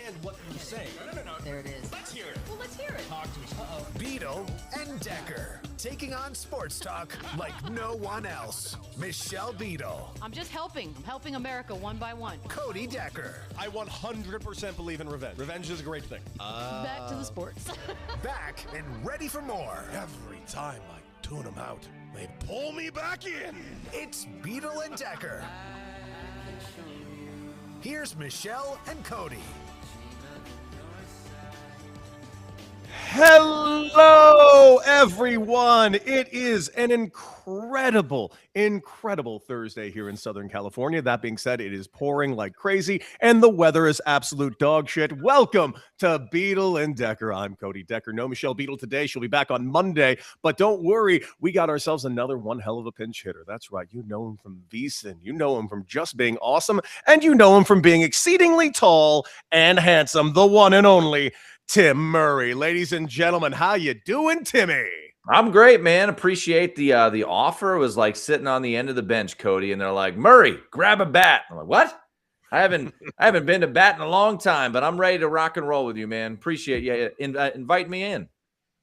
understand what you say. No. There it is. Let's hear it. Well, let's hear it. Talk to us. Beadle and Decker, taking on sports talk like no one else. Michelle Beadle, I'm just helping. I'm helping America one by one. Cody Decker, I 100% believe in revenge. Revenge is a great thing. Back to the sports. back and ready for more. Every time I tune them out, they pull me back in. It's Beadle and Decker. Here's Michelle and Cody. Hello, everyone. It is an incredible Thursday here in Southern California. That being said, it is pouring like crazy, and the weather is absolute dog shit. Welcome to Beadle and Decker. I'm Cody Decker. No Michelle Beadle today. She'll be back on Monday, but don't worry. We got ourselves another one hell of a pinch hitter. That's right. You know him from VSiN. You know him from just being awesome, and you know him from being exceedingly tall and handsome. The one and only Tim Murray. Ladies and gentlemen, how you doing, Timmy? I'm great, man. Appreciate the offer. It was like sitting on the end of the bench, Cody, and they're like, "Murray, grab a bat." I'm like, "What? I haven't been to bat in a long time, but I'm ready to rock and roll with you, man. Appreciate you invite me in."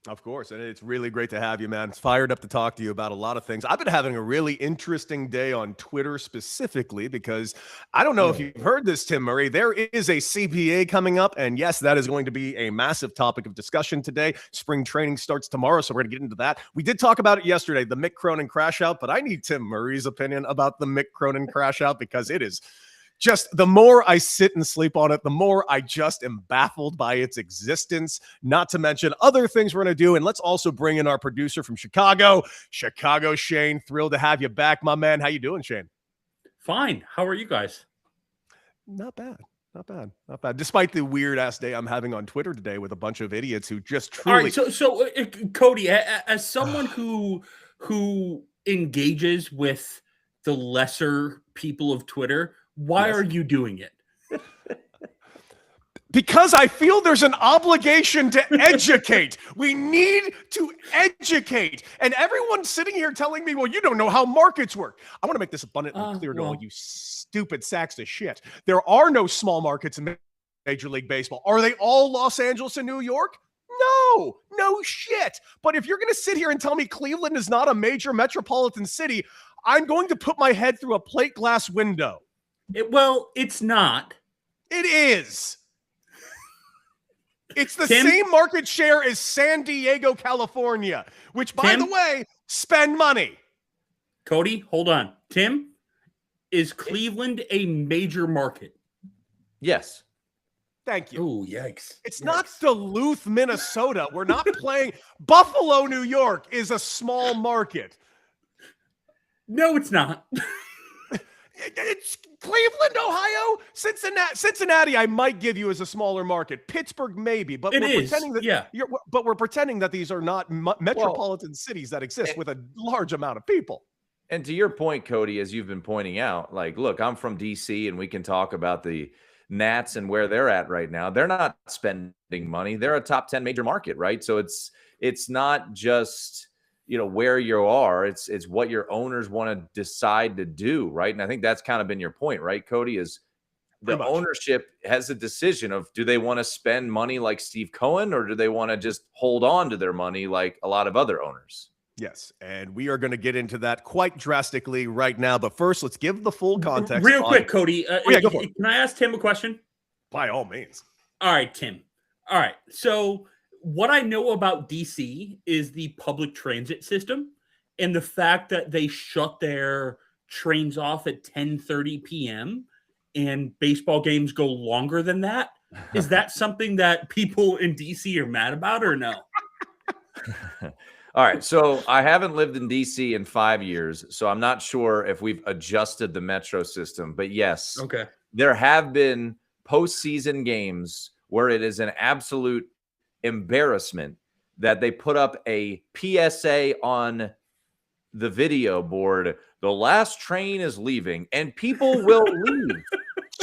Of course, and it's really great to have you, man. It's fired up to talk to you about a lot of things. I've been having a really interesting day on Twitter specifically because I don't know if you've heard this, Tim Murray. There is a CBA coming up, and yes, that is going to be a massive topic of discussion today. Spring training starts tomorrow, so we're going to get into that. We did talk about it yesterday, the Mick Cronin crash out, but I need Tim Murray's opinion about the Mick Cronin crash out because it is just the more I sit and sleep on it, the more I just am baffled by its existence, not to mention other things we're going to do. And let's also bring in our producer from Chicago, Shane. Thrilled to have you back, my man. How you doing, Shane? Fine. How are you guys? Not bad. Despite the weird ass day I'm having on Twitter today with a bunch of idiots who just truly. All right. So Cody, as someone who engages with the lesser people of Twitter, why are you doing it? Because I feel there's an obligation to educate. We need to educate. And everyone's sitting here telling me, well, you don't know how markets work. I want to make this abundantly clear to all you stupid sacks of shit. There are no small markets in Major League Baseball. Are they all Los Angeles and New York? No shit. But if you're going to sit here and tell me Cleveland is not a major metropolitan city, I'm going to put my head through a plate glass window. It's not. It is. It's the same market share as San Diego, California, which, by the way, spend money. Cody, hold on. Tim, is Cleveland a major market? Yes. Thank you. Oh, yikes. It's not Duluth, Minnesota. We're not playing. Buffalo, New York is a small market. No, it's not. It's Cleveland, Ohio, Cincinnati. I might give you as a smaller market. Pittsburgh, maybe, but we're pretending that these are not metropolitan cities that exist with a large amount of people. And to your point, Cody, as you've been pointing out, like, look, I'm from DC, and we can talk about the Nats and where they're at right now. They're not spending money. They're a top 10 major market, right? So it's not just where you are, it's what your owners want to decide to do, right? And I think that's kind of been your point, right, Cody, is the ownership has a decision of, do they want to spend money like Steve Cohen, or do they want to just hold on to their money like a lot of other owners? Yes, and we are going to get into that quite drastically right now. But first, let's give the full context. Real quick, Cody, go for it. Can I ask Tim a question? By all means. All right, Tim. All right, so what I know about DC is the public transit system and the fact that they shut their trains off at 10:30 p.m. and baseball games go longer than that. Is that something that people in DC are mad about, or no? All right. So I haven't lived in DC in 5 years, so I'm not sure if we've adjusted the metro system, but yes, there have been postseason games where it is an absolute embarrassment that they put up a PSA on the video board. The last train is leaving, and people will leave.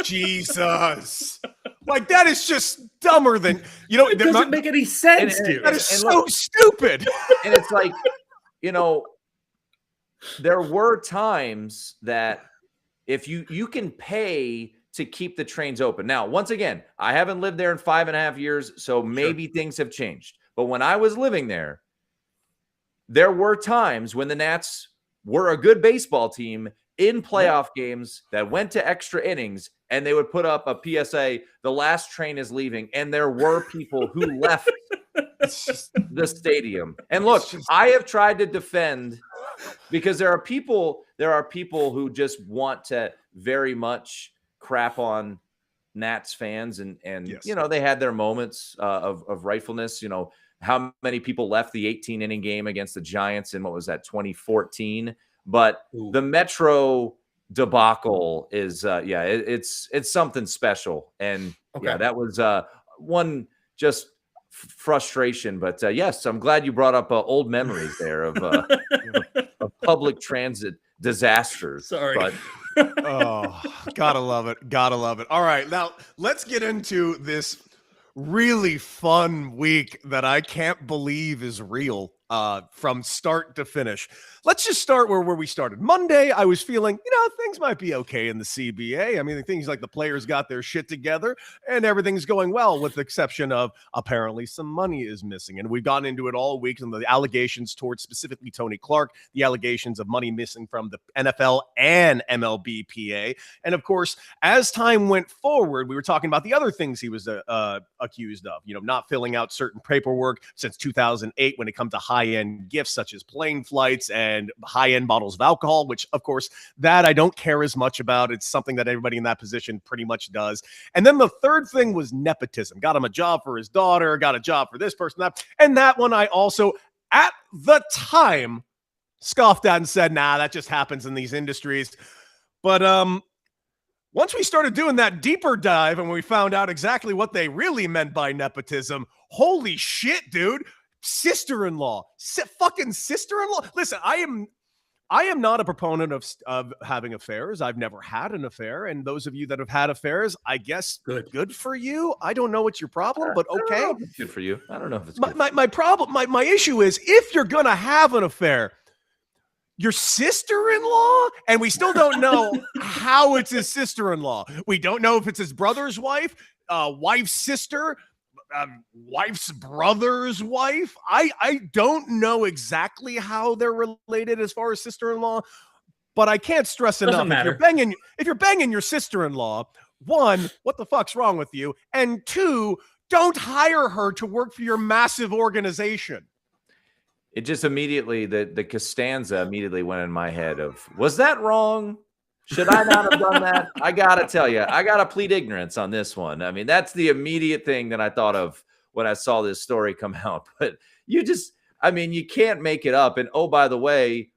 Jesus. Like, that is just dumber than, it doesn't make any sense, dude. That is so stupid. And it's like, there were times that if you can pay to keep the trains open. Now, once again, I haven't lived there in 5.5 years, so maybe things have changed. But when I was living there were times when the Nats were a good baseball team in playoff games that went to extra innings, and they would put up a PSA, the last train is leaving. And there were people who left the stadium. And look, I have tried to defend, because there are people who just want to very much crap on Nats fans, and you know, they had their moments of rightfulness. You know, how many people left the 18-inning game against the Giants in, what was that, 2014? But the Metro debacle is it's something special. And that was one just frustration. But yes, I'm glad you brought up old memories there of public transit disasters. Sorry. But Oh, gotta love it. Gotta love it. All right, now let's get into this really fun week that I can't believe is real from start to finish. Let's just start where we started. Monday, I was feeling, things might be okay in the CBA. I mean, things like the players got their shit together and everything's going well, with the exception of apparently some money is missing. And we've gotten into it all week, and the allegations towards specifically Tony Clark, the allegations of money missing from the NFL and MLBPA. And of course, as time went forward, we were talking about the other things he was accused of, not filling out certain paperwork since 2008 when it comes to high-end gifts such as plane flights and high-end bottles of alcohol, which of course that I don't care as much about. It's something that everybody in that position pretty much does. And then the third thing was nepotism. Got him a job for his daughter, got a job for this person, that. And that one I also, at the time, scoffed at and said, nah, that just happens in these industries. But once we started doing that deeper dive and we found out exactly what they really meant by nepotism, holy shit, dude. Sister-in-law, fucking sister-in-law. Listen, I am not a proponent of having affairs. I've never had an affair, and those of you that have had affairs, I guess good for you. I don't know what's your problem, but okay, good for you. I don't know if it's my problem. My issue is, if you're gonna have an affair, your sister-in-law, and we still don't know how it's his sister-in-law. We don't know if it's his brother's wife, wife's sister, wife's brother's wife. I don't know exactly how they're related as far as sister-in-law, but I can't stress enough, if you're banging your sister-in-law, one, what the fuck's wrong with you? And two, don't hire her to work for your massive organization. It just immediately, the Costanza immediately went in my head of, was that wrong? Should I not have done that? I got to tell you, I got to plead ignorance on this one. I mean, that's the immediate thing that I thought of when I saw this story come out. But you can't make it up. And oh, by the way,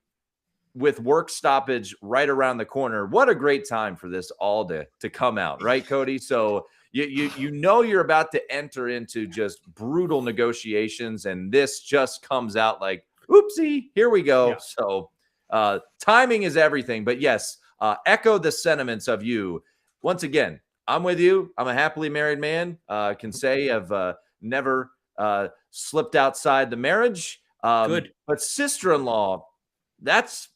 with work stoppage right around the corner, what a great time for this all to come out, right, Cody? So you're about to enter into just brutal negotiations, and this just comes out like, oopsie, here we go. Yeah. So timing is everything. But yes, echo the sentiments of you. Once again, I'm with you. I'm a happily married man. Can say I've never slipped outside the marriage. Good. But sister-in-law,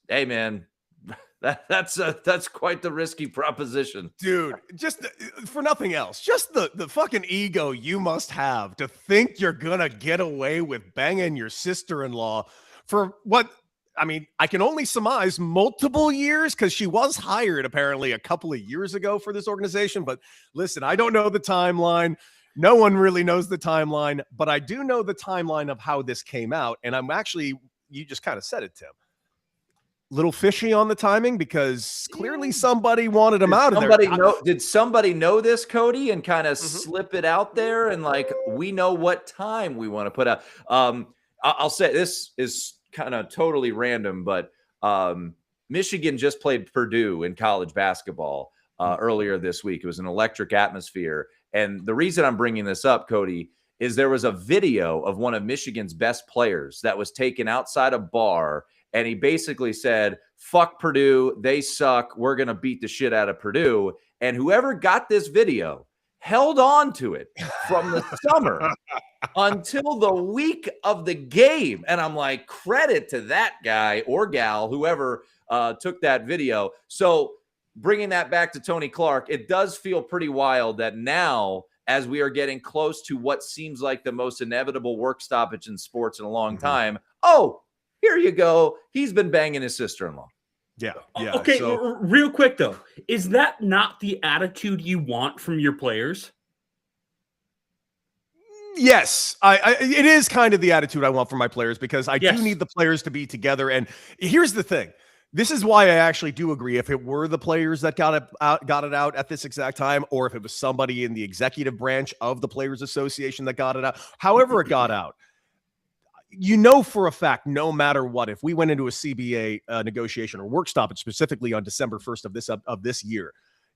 hey man, that's quite the risky proposition, dude. Just for nothing else, just the fucking ego you must have to think you're gonna get away with banging your sister-in-law for what? I mean, I can only surmise multiple years, because she was hired apparently a couple of years ago for this organization. But listen, I don't know the timeline. No one really knows the timeline, but I do know the timeline of how this came out. And you just kind of said it, Tim. Little fishy on the timing, because clearly somebody wanted him out of there. Did somebody know this, Cody, and kind of slip it out there? And like, we know what time we want to put out. I'll say this is kind of totally random, but Michigan just played Purdue in college basketball earlier this week. It was an electric atmosphere. And the reason I'm bringing this up, Cody, is there was a video of one of Michigan's best players that was taken outside a bar, and he basically said, fuck Purdue, they suck, we're going to beat the shit out of Purdue. And whoever got this video held on to it from the summer until the week of the game. And I'm like, credit to that guy or gal, whoever took that video. So bringing that back to Tony Clark, it does feel pretty wild that now, as we are getting close to what seems like the most inevitable work stoppage in sports in a long time, oh, here you go. He's been banging his sister-in-law. Yeah. Okay, So, real quick though, is that not the attitude you want from your players? yes, it is kind of the attitude I want from my players, because I do need the players to be together. And here's the thing. This is why I actually do agree. If it were the players that got it out at this exact time, or if it was somebody in the executive branch of the Players Association that got it out, however it got out, you know for a fact, no matter what, if we went into a CBA negotiation or work stoppage specifically on December 1st of this year,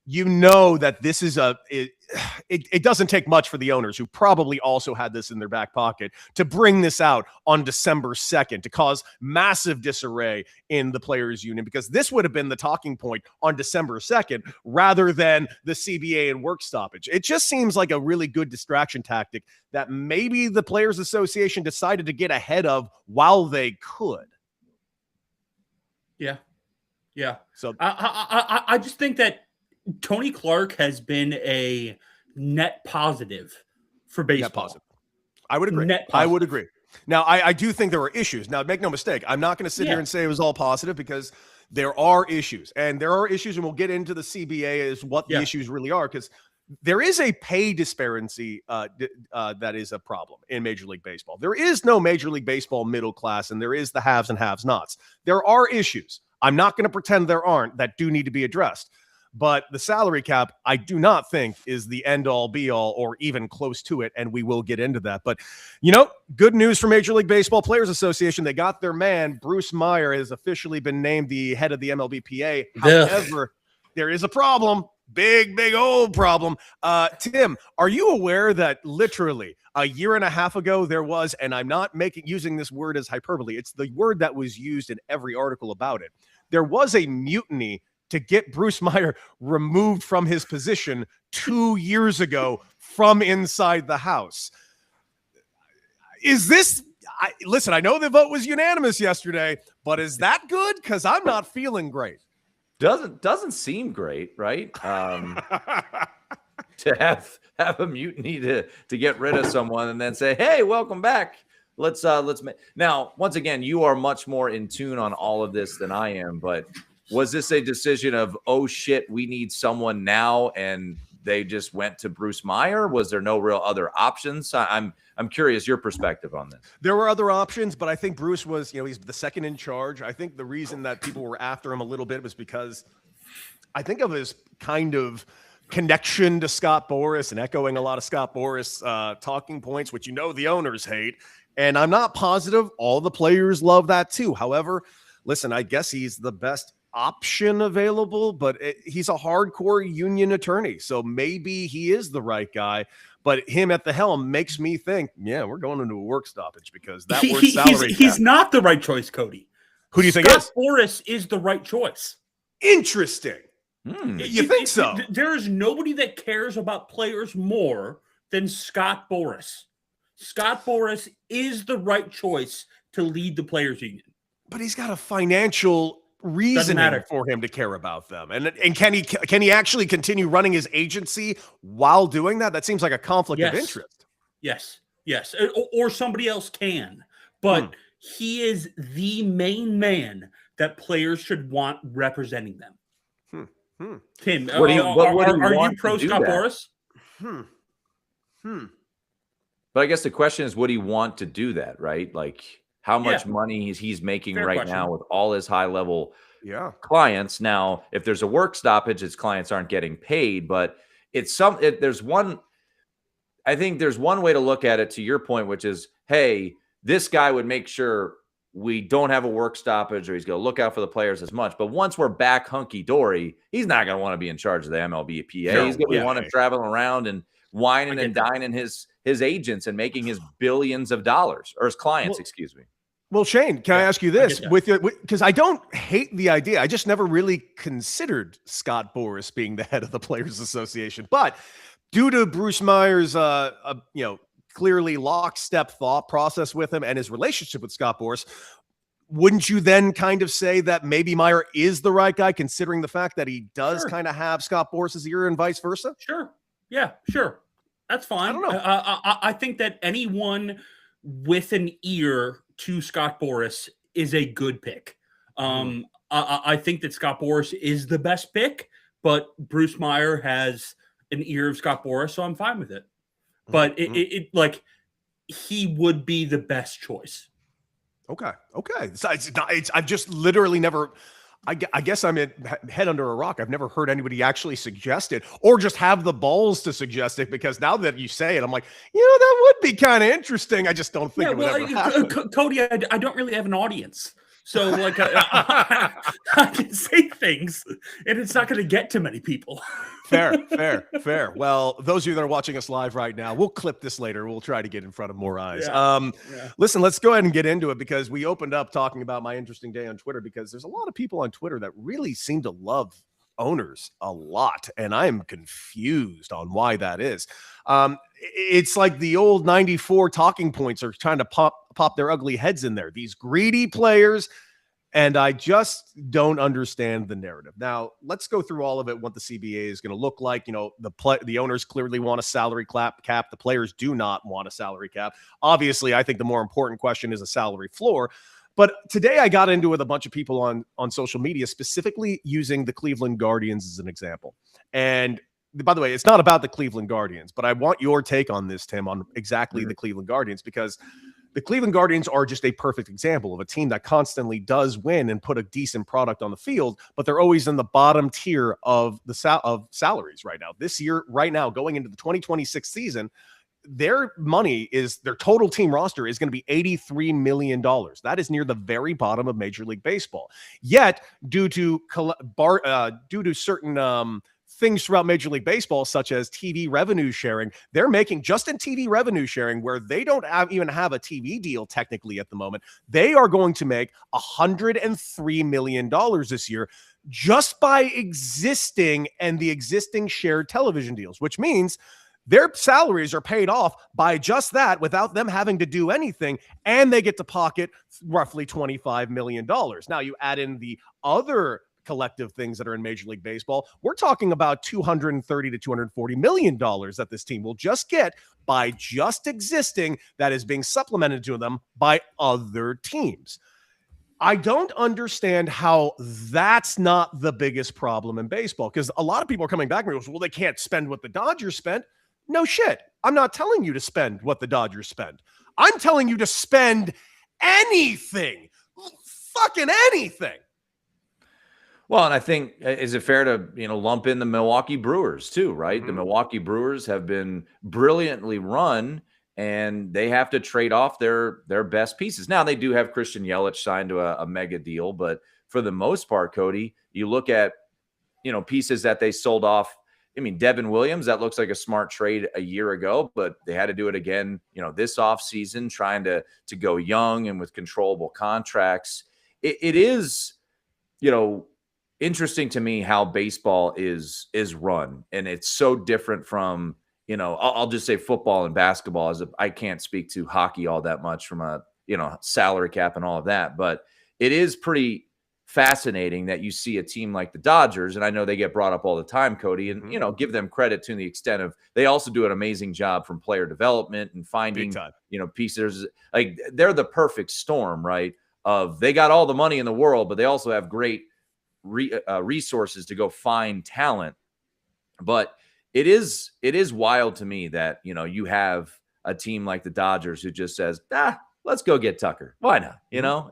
you know that this is it doesn't take much for the owners, who probably also had this in their back pocket, to bring this out on December 2nd to cause massive disarray in the players union, because this would have been the talking point on December 2nd rather than the CBA and work stoppage. It just seems like a really good distraction tactic that maybe the Players Association decided to get ahead of while they could. Yeah. So I just think that Tony Clark has been a net positive for baseball. Net positive. I would agree. Now, I do think there were issues. Now, make no mistake, I'm not going to sit here and say it was all positive, because there are issues. And we'll get into the CBA as what the issues really are, because there is a pay disparity that is a problem in Major League Baseball. There is no Major League Baseball middle class, and there is the haves and have-nots. There are issues. I'm not going to pretend there aren't, that do need to be addressed. But the salary cap, I do not think, is the end-all, be-all, or even close to it, and we will get into that. But, good news for Major League Baseball Players Association. They got their man. Bruce Meyer has officially been named the head of the MLBPA. However, there is a problem. Big old problem. Tim, are you aware that literally a year and a half ago there was, and I'm not using this word as hyperbole, it's the word that was used in every article about it, there was a mutiny to get Bruce Meyer removed from his position 2 years ago from inside the house. Is this, listen, I know the vote was unanimous yesterday, but is that good? Because I'm not feeling great. Doesn't seem great, right? To have a mutiny to get rid of someone and then say, hey, welcome back. Let's now, once again, you are much more in tune on all of this than I am, but was this a decision of, oh shit, we need someone now, and they just went to Bruce Meyer? Was there no real other options? I'm curious your perspective on this. There were other options, but I think Bruce was, he's the second in charge. I think the reason that people were after him a little bit was because I think of his kind of connection to Scott Boras and echoing a lot of Scott Boras talking points, which the owners hate. And I'm not positive all the players love that too. However, listen, I guess he's the best option available, but he's a hardcore union attorney, so maybe he is the right guy. But him at the helm makes me think, we're going into a work stoppage, because that word salary cap. He's not the right choice, Cody. Who do you think Scott Boras is the right choice. Interesting. You think so? There is nobody that cares about players more than Scott Boras. Scott Boras is the right choice to lead the players union. But he's got a financial reasoning for him to care about them. And can he actually continue running his agency while doing that? That seems like a conflict of interest. Yes. Or somebody else can. But he is the main man that players should want representing them. Tim, are you pro Scott Boras? But I guess the question is, would he want to do that, right? Like, how much money he's making now with all his high-level clients. Now, if there's a work stoppage, his clients aren't getting paid, but I think there's one way to look at it, to your point, which is, hey, this guy would make sure we don't have a work stoppage, or he's going to look out for the players as much. But once we're back hunky-dory, he's not going to want to be in charge of the MLBPA. Sure. He's going to want to travel around and whining and dining his agents and making his billions of dollars, or his clients, excuse me. Well, Shane, can I ask you this? Because I don't hate the idea. I just never really considered Scott Boras being the head of the Players Association. But due to Bruce Meyer's, clearly lockstep thought process with him and his relationship with Scott Boras, wouldn't you then kind of say that maybe Meyer is the right guy, considering the fact that he does Sure. kind of have Scott Boras's ear and vice versa? Sure. Yeah, sure. That's fine. I don't know. I think that anyone with an ear to Scott Boras is a good pick. I think that Scott Boras is the best pick, but Bruce Meyer has an ear of Scott Boras, so I'm fine with it. But it like he would be the best choice. Okay. So I've just literally never. I guess I'm head under a rock. I've never heard anybody actually suggest it or just have the balls to suggest it, because now that you say it, I'm like, that would be kind of interesting. I just don't think it would ever happen. Cody, I don't really have an audience. So, like, I can say things, and it's not going to get to many people. Fair. Well, those of you that are watching us live right now, we'll clip this later. We'll try to get in front of more eyes. Listen, let's go ahead and get into it, because we opened up talking about my interesting day on Twitter, because there's a lot of people on Twitter that really seem to love owners a lot, and I'm confused on why that is. It's like the old 94 talking points are trying to pop their ugly heads in there. These greedy players, and I just don't understand the narrative. Now, let's go through all of it, what the CBA is going to look like. The owners clearly want a salary cap. The players do not want a salary cap. Obviously, I think the more important question is a salary floor. But today I got into it with a bunch of people on social media, specifically using the Cleveland Guardians as an example. And by the way, it's not about the Cleveland Guardians, but I want your take on this, Tim, on exactly the Cleveland Guardians, because the Cleveland Guardians are just a perfect example of a team that constantly does win and put a decent product on the field, but they're always in the bottom tier of the salaries right now. This year, right now, going into the 2026 season, their total team roster is going to be $83 million. That is near the very bottom of Major League Baseball. Yet, due to certain things throughout Major League Baseball, such as TV revenue sharing, they're making, just in TV revenue sharing, where they don't even have a TV deal technically at the moment, they are going to make $103 million this year just by existing and the existing shared television deals, which means their salaries are paid off by just that without them having to do anything, and they get to pocket roughly $25 million. Now, you add in the other collective things that are in Major League Baseball, we're talking about $230 to $240 million that this team will just get by just existing, that is being supplemented to them by other teams. I don't understand how that's not the biggest problem in baseball, because a lot of people are coming back and go, well, they can't spend what the Dodgers spent. No shit. I'm not telling you to spend what the Dodgers spend. I'm telling you to spend anything. Fucking anything. Well, and I think, is it fair to, lump in the Milwaukee Brewers too, right? Mm-hmm. The Milwaukee Brewers have been brilliantly run, and they have to trade off their best pieces. Now, they do have Christian Yelich signed to a mega deal, but for the most part, Cody, you look at, pieces that they sold off. I mean, Devin Williams, that looks like a smart trade a year ago, but they had to do it again, this offseason, trying to go young and with controllable contracts. It is, interesting to me how baseball is run, and it's so different from, I'll just say football and basketball. I can't speak to hockey all that much from a, salary cap and all of that, but it is pretty fascinating that you see a team like the Dodgers, and I know they get brought up all the time, Cody, and give them credit to the extent of they also do an amazing job from player development and finding pieces. Like, they're the perfect storm, right? Of they got all the money in the world, but they also have great resources to go find talent. But it is wild to me that you have a team like the Dodgers who just says, let's go get Tucker. Why not?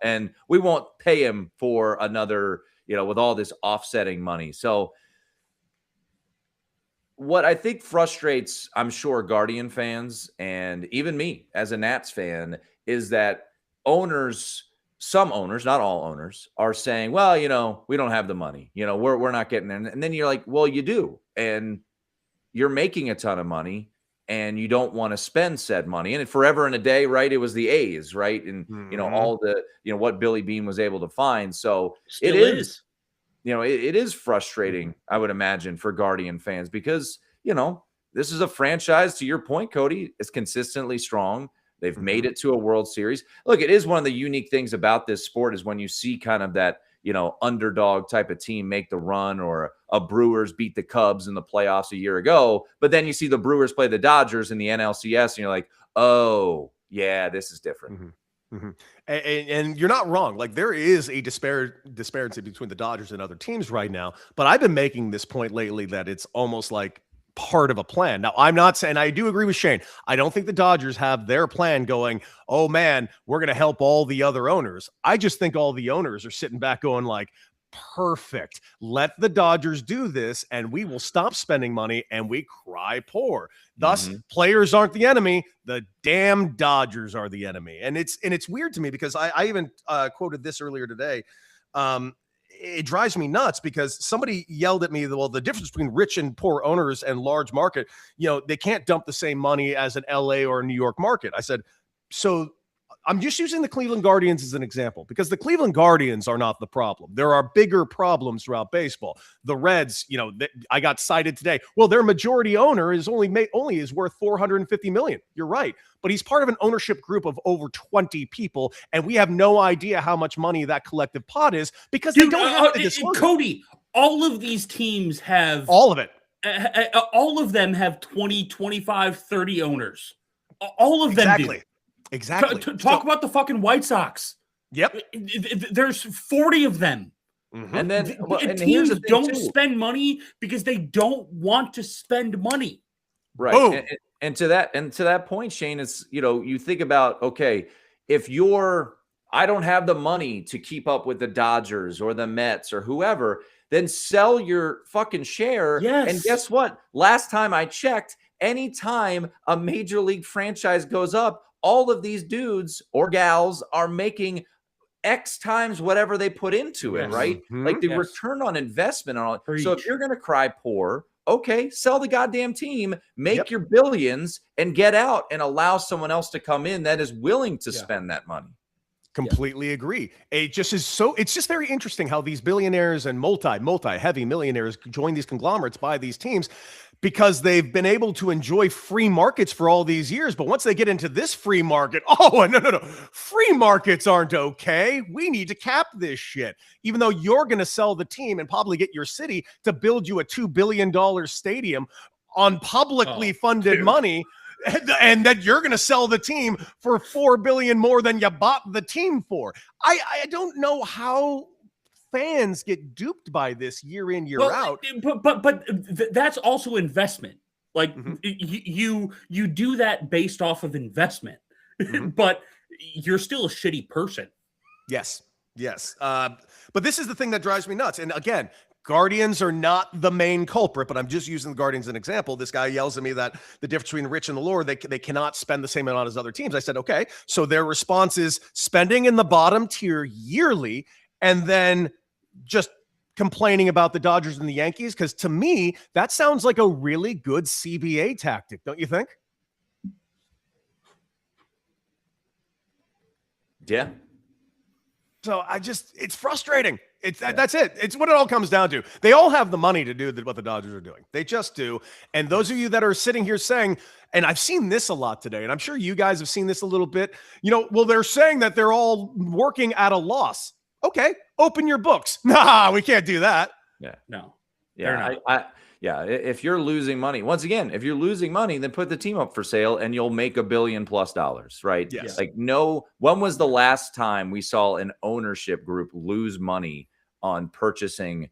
And we won't pay him for another, with all this offsetting money. So what I think frustrates, I'm sure, Guardian fans and even me as a Nats fan, is that some owners, not all owners, are saying, well, we don't have the money. We're not getting there. And then you're like, well, you do. And you're making a ton of money, and you don't want to spend said money. And forever and a day, right, it was the A's, right? And, all the, what Billy Beane was able to find. So it is, it is frustrating, I would imagine, for Guardian fans, because, this is a franchise, to your point, Cody, is consistently strong. They've made it to a World Series. Look, it is one of the unique things about this sport is when you see kind of that, underdog type of team make the run, or a Brewers beat the Cubs in the playoffs a year ago. But then you see the Brewers play the Dodgers in the NLCS, and you're like, oh, yeah, this is different. And you're not wrong. Like, there is a disparity between the Dodgers and other teams right now. But I've been making this point lately that it's almost like part of a plan. Now, I'm not saying, I do agree with Shane. I don't think the Dodgers have their plan going, oh man, we're going to help all the other owners. I just think all the owners are sitting back going like, perfect. Let the Dodgers do this and we will stop spending money and we cry poor. Thus, players aren't the enemy. The damn Dodgers are the enemy. And it's weird to me because I even quoted this earlier today. It drives me nuts because somebody yelled at me, well, the difference between rich and poor owners and large market, they can't dump the same money as an LA or a New York market. I said, so I'm just using the Cleveland Guardians as an example because the Cleveland Guardians are not the problem. There are bigger problems throughout baseball. The Reds, I got cited today. Well, their majority owner is only is worth $450 million. You're right. But he's part of an ownership group of over 20 people. And we have no idea how much money that collective pot is because they don't have to disclose Cody, all of these teams have all of it. All of them have 20, 25, 30 owners. All of them do. Exactly. Talk about the fucking White Sox. Yep. There's 40 of them. And then teams don't spend money because they don't want to spend money. Right. And to that point, Shane, it's, you think about, okay, if I don't have the money to keep up with the Dodgers or the Mets or whoever, then sell your fucking share. Yes. And guess what? Last time I checked, anytime a major league franchise goes up, all of these dudes or gals are making X times whatever they put into it, right? Like the return on investment on it. So if you're going to cry poor, okay, sell the goddamn team, make your billions and get out and allow someone else to come in that is willing to spend that money. Completely agree. It's just very interesting how these billionaires and multi-heavy millionaires join these conglomerates, buy these teams because they've been able to enjoy free markets for all these years. But once they get into this free market, no. Free markets aren't okay. We need to cap this shit. Even though you're going to sell the team and probably get your city to build you a $2 billion stadium on publicly funded money. And that you're going to sell the team for $4 billion more than you bought the team for. I don't know how fans get duped by this year in, year out. But that's also investment. Like you do that based off of investment, but you're still a shitty person. Yes. But this is the thing that drives me nuts. And again, Guardians are not the main culprit, but I'm just using the Guardians as an example. This guy yells at me that the difference between rich and the lower, they cannot spend the same amount as other teams. I said, okay, so their response is spending in the bottom tier yearly and then just complaining about the Dodgers and the Yankees. Because to me, that sounds like a really good CBA tactic, don't you think? Yeah. So it's frustrating. That's it. It's what it all comes down to. They all have the money to do what the Dodgers are doing. They just do. And those of you that are sitting here saying, and I've seen this a lot today, and I'm sure you guys have seen this a little bit, well, they're saying that they're all working at a loss. Okay, open your books. Nah, we can't do that. Yeah, no. Yeah, if you're losing money, once again, if you're losing money, then put the team up for sale and you'll make $1 billion+, right? Yes. Like, when was the last time we saw an ownership group lose money on purchasing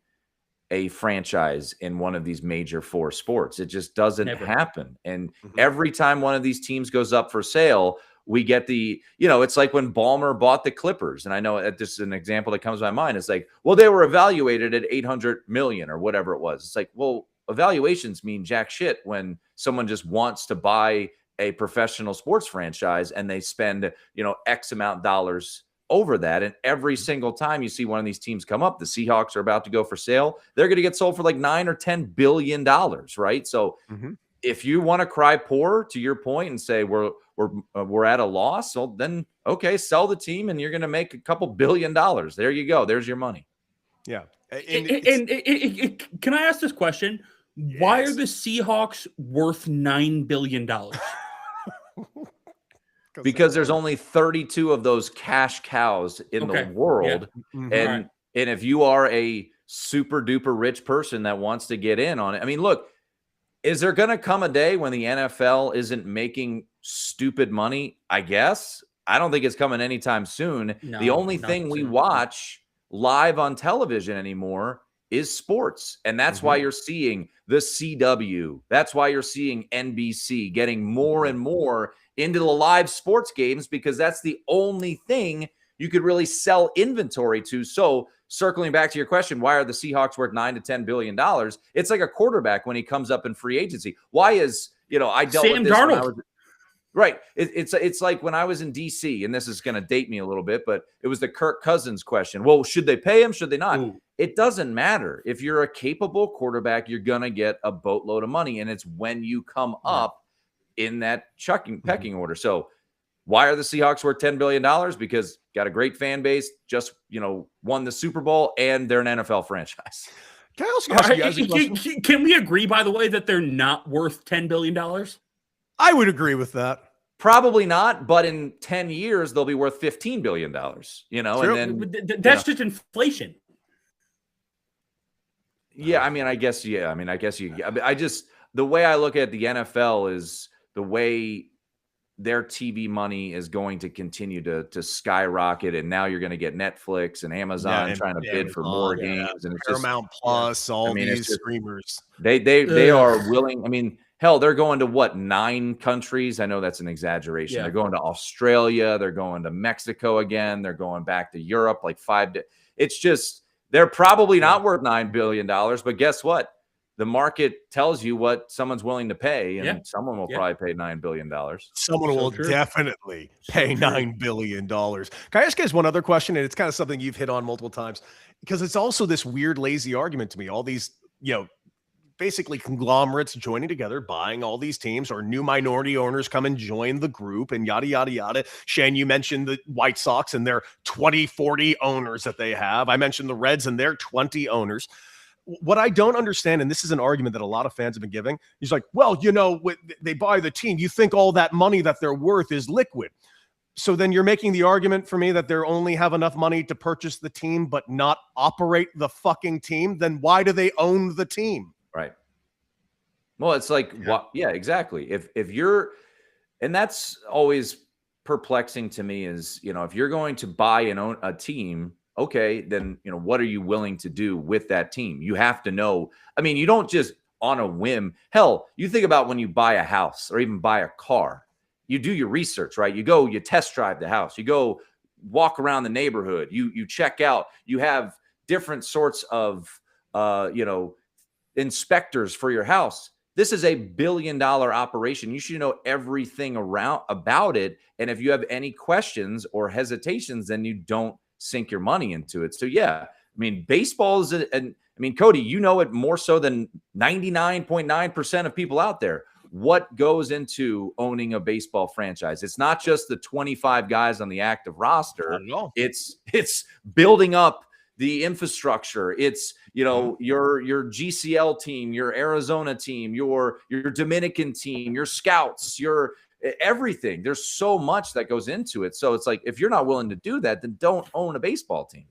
a franchise in one of these major four sports? It just doesn't happen. And every time one of these teams goes up for sale, we get it's like when Ballmer bought the Clippers. And I know that this is an example that comes to my mind. It's like, well, they were evaluated at $800 million or whatever it was. It's like, well, evaluations mean jack shit when someone just wants to buy a professional sports franchise and they spend, X amount of dollars over that. And every single time you see one of these teams come up, the Seahawks are about to go for sale. They're going to get sold for like $9 or $10 billion. Right. So if you want to cry poor, to your point, and say we're at a loss, well, then okay, sell the team and you're going to make a couple $1 billion. There you go. There's your money. Yeah. Can I ask this question? Yes. Why are the Seahawks worth $9 billion? because there's only 32 of those cash cows in the world. Mhm. And if you are a super duper rich person that wants to get in on it, I mean, look, is there going to come a day when the NFL isn't making stupid money? I guess. I don't think it's coming anytime soon. No, the only not thing we soon. watch live on television anymore is sports. And that's why you're seeing the CW. That's why you're seeing NBC getting more and more into the live sports games, because that's the only thing you could really sell inventory to. So circling back to your question, why are the Seahawks worth $9 to $10 billion? It's like a quarterback when he comes up in free agency. Why is, I dealt Sam with this when I Darnold. was right. It's like when I was in DC, and this is going to date me a little bit, but it was the Kirk Cousins question. Well, should they pay him? Should they not? Ooh. It doesn't matter. If you're a capable quarterback, you're going to get a boatload of money. And it's when you come up in that pecking order. So why are the Seahawks worth $10 billion? Because got a great fan base, just, won the Super Bowl, and they're an NFL franchise. Can I also ask you guys a question? Can we agree, by the way, that they're not worth $10 billion? I would agree with that. Probably not, but in 10 years, they'll be worth $15 billion, True. and then That's just inflation. Yeah, I guess the way I look at the NFL is the way their TV money is going to continue to skyrocket, and now you're going to get Netflix and Amazon trying to bid for more games, and it's Paramount Plus, all these just, streamers. They are willing. I mean, hell, they're going to what, 9 countries? I know that's an exaggeration. Yeah. They're going to Australia. They're going to Mexico again. They're going back to Europe, like 5. It's just, they're probably not worth $9 billion, but guess what? The market tells you what someone's willing to pay, and someone will probably pay $9 billion. Someone will definitely pay $9 billion. Can I ask you guys one other question? And it's kind of something you've hit on multiple times, because it's also this weird, lazy argument to me. All these, basically conglomerates joining together, buying all these teams, or new minority owners come and join the group, and yada, yada, yada. Shane, you mentioned the White Sox and their 20, 40 owners that they have. I mentioned the Reds and their 20 owners. What I don't understand, and this is an argument that a lot of fans have been giving, he's like, well, they buy the team. You think all that money that they're worth is liquid. So then you're making the argument for me that they only have enough money to purchase the team, but not operate the fucking team. Then why do they own the team? Right. Well, it's like, exactly. If you're, and that's always perplexing to me is, if you're going to buy and own a team, okay, then, what are you willing to do with that team? You have to know. I mean, you don't just on a whim. Hell, you think about when you buy a house or even buy a car, you do your research, right? You go, you test drive the house, you go walk around the neighborhood, you check out, you have different sorts of, inspectors for your house. This is $1 billion operation. You should know everything about it. And if you have any questions or hesitations, then you don't sink your money into it. So baseball is, Cody, you know it more so than 99.9% of people out there. What goes into owning a baseball franchise? It's not just the 25 guys on the active roster. It's building up the infrastructure. It's, your GCL team, your Arizona team, your Dominican team, your scouts, your everything. There's so much that goes into it. So it's like, if you're not willing to do that, then don't own a baseball team.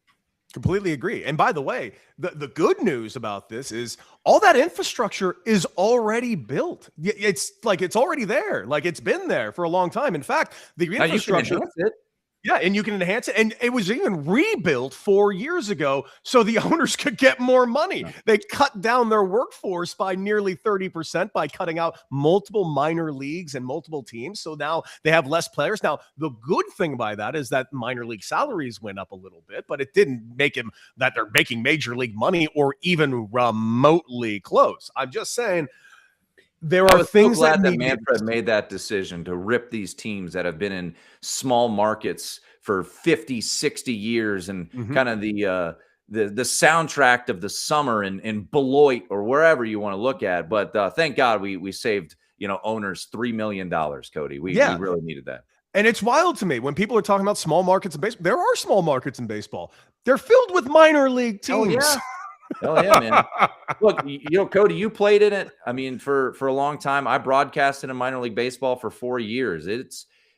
Completely agree. And by the way, the good news about this is all that infrastructure is already built. It's like, it's already there. Like, it's been there for a long time. In fact, the infrastructure, you can enhance it. Yeah, and you can enhance it. And it was even rebuilt 4 years ago so the owners could get more money. They cut down their workforce by nearly 30% by cutting out multiple minor leagues and multiple teams. So now they have less players. Now, the good thing by that is that minor league salaries went up a little bit, but it didn't make him that they're making major league money or even remotely close. I'm just saying, there are things so glad that Manfred made that decision to rip these teams that have been in small markets for 50, 60 years and kind of the soundtrack of the summer in Beloit or wherever you want to look at. But thank God we saved, owners $3 million, Cody. We really needed that. And it's wild to me when people are talking about small markets in baseball. There are small markets in baseball. They're filled with minor league teams. Oh, yeah. Hell yeah, man. Look, Cody, you played in it. For a long time. I broadcasted in minor league baseball for 4 years.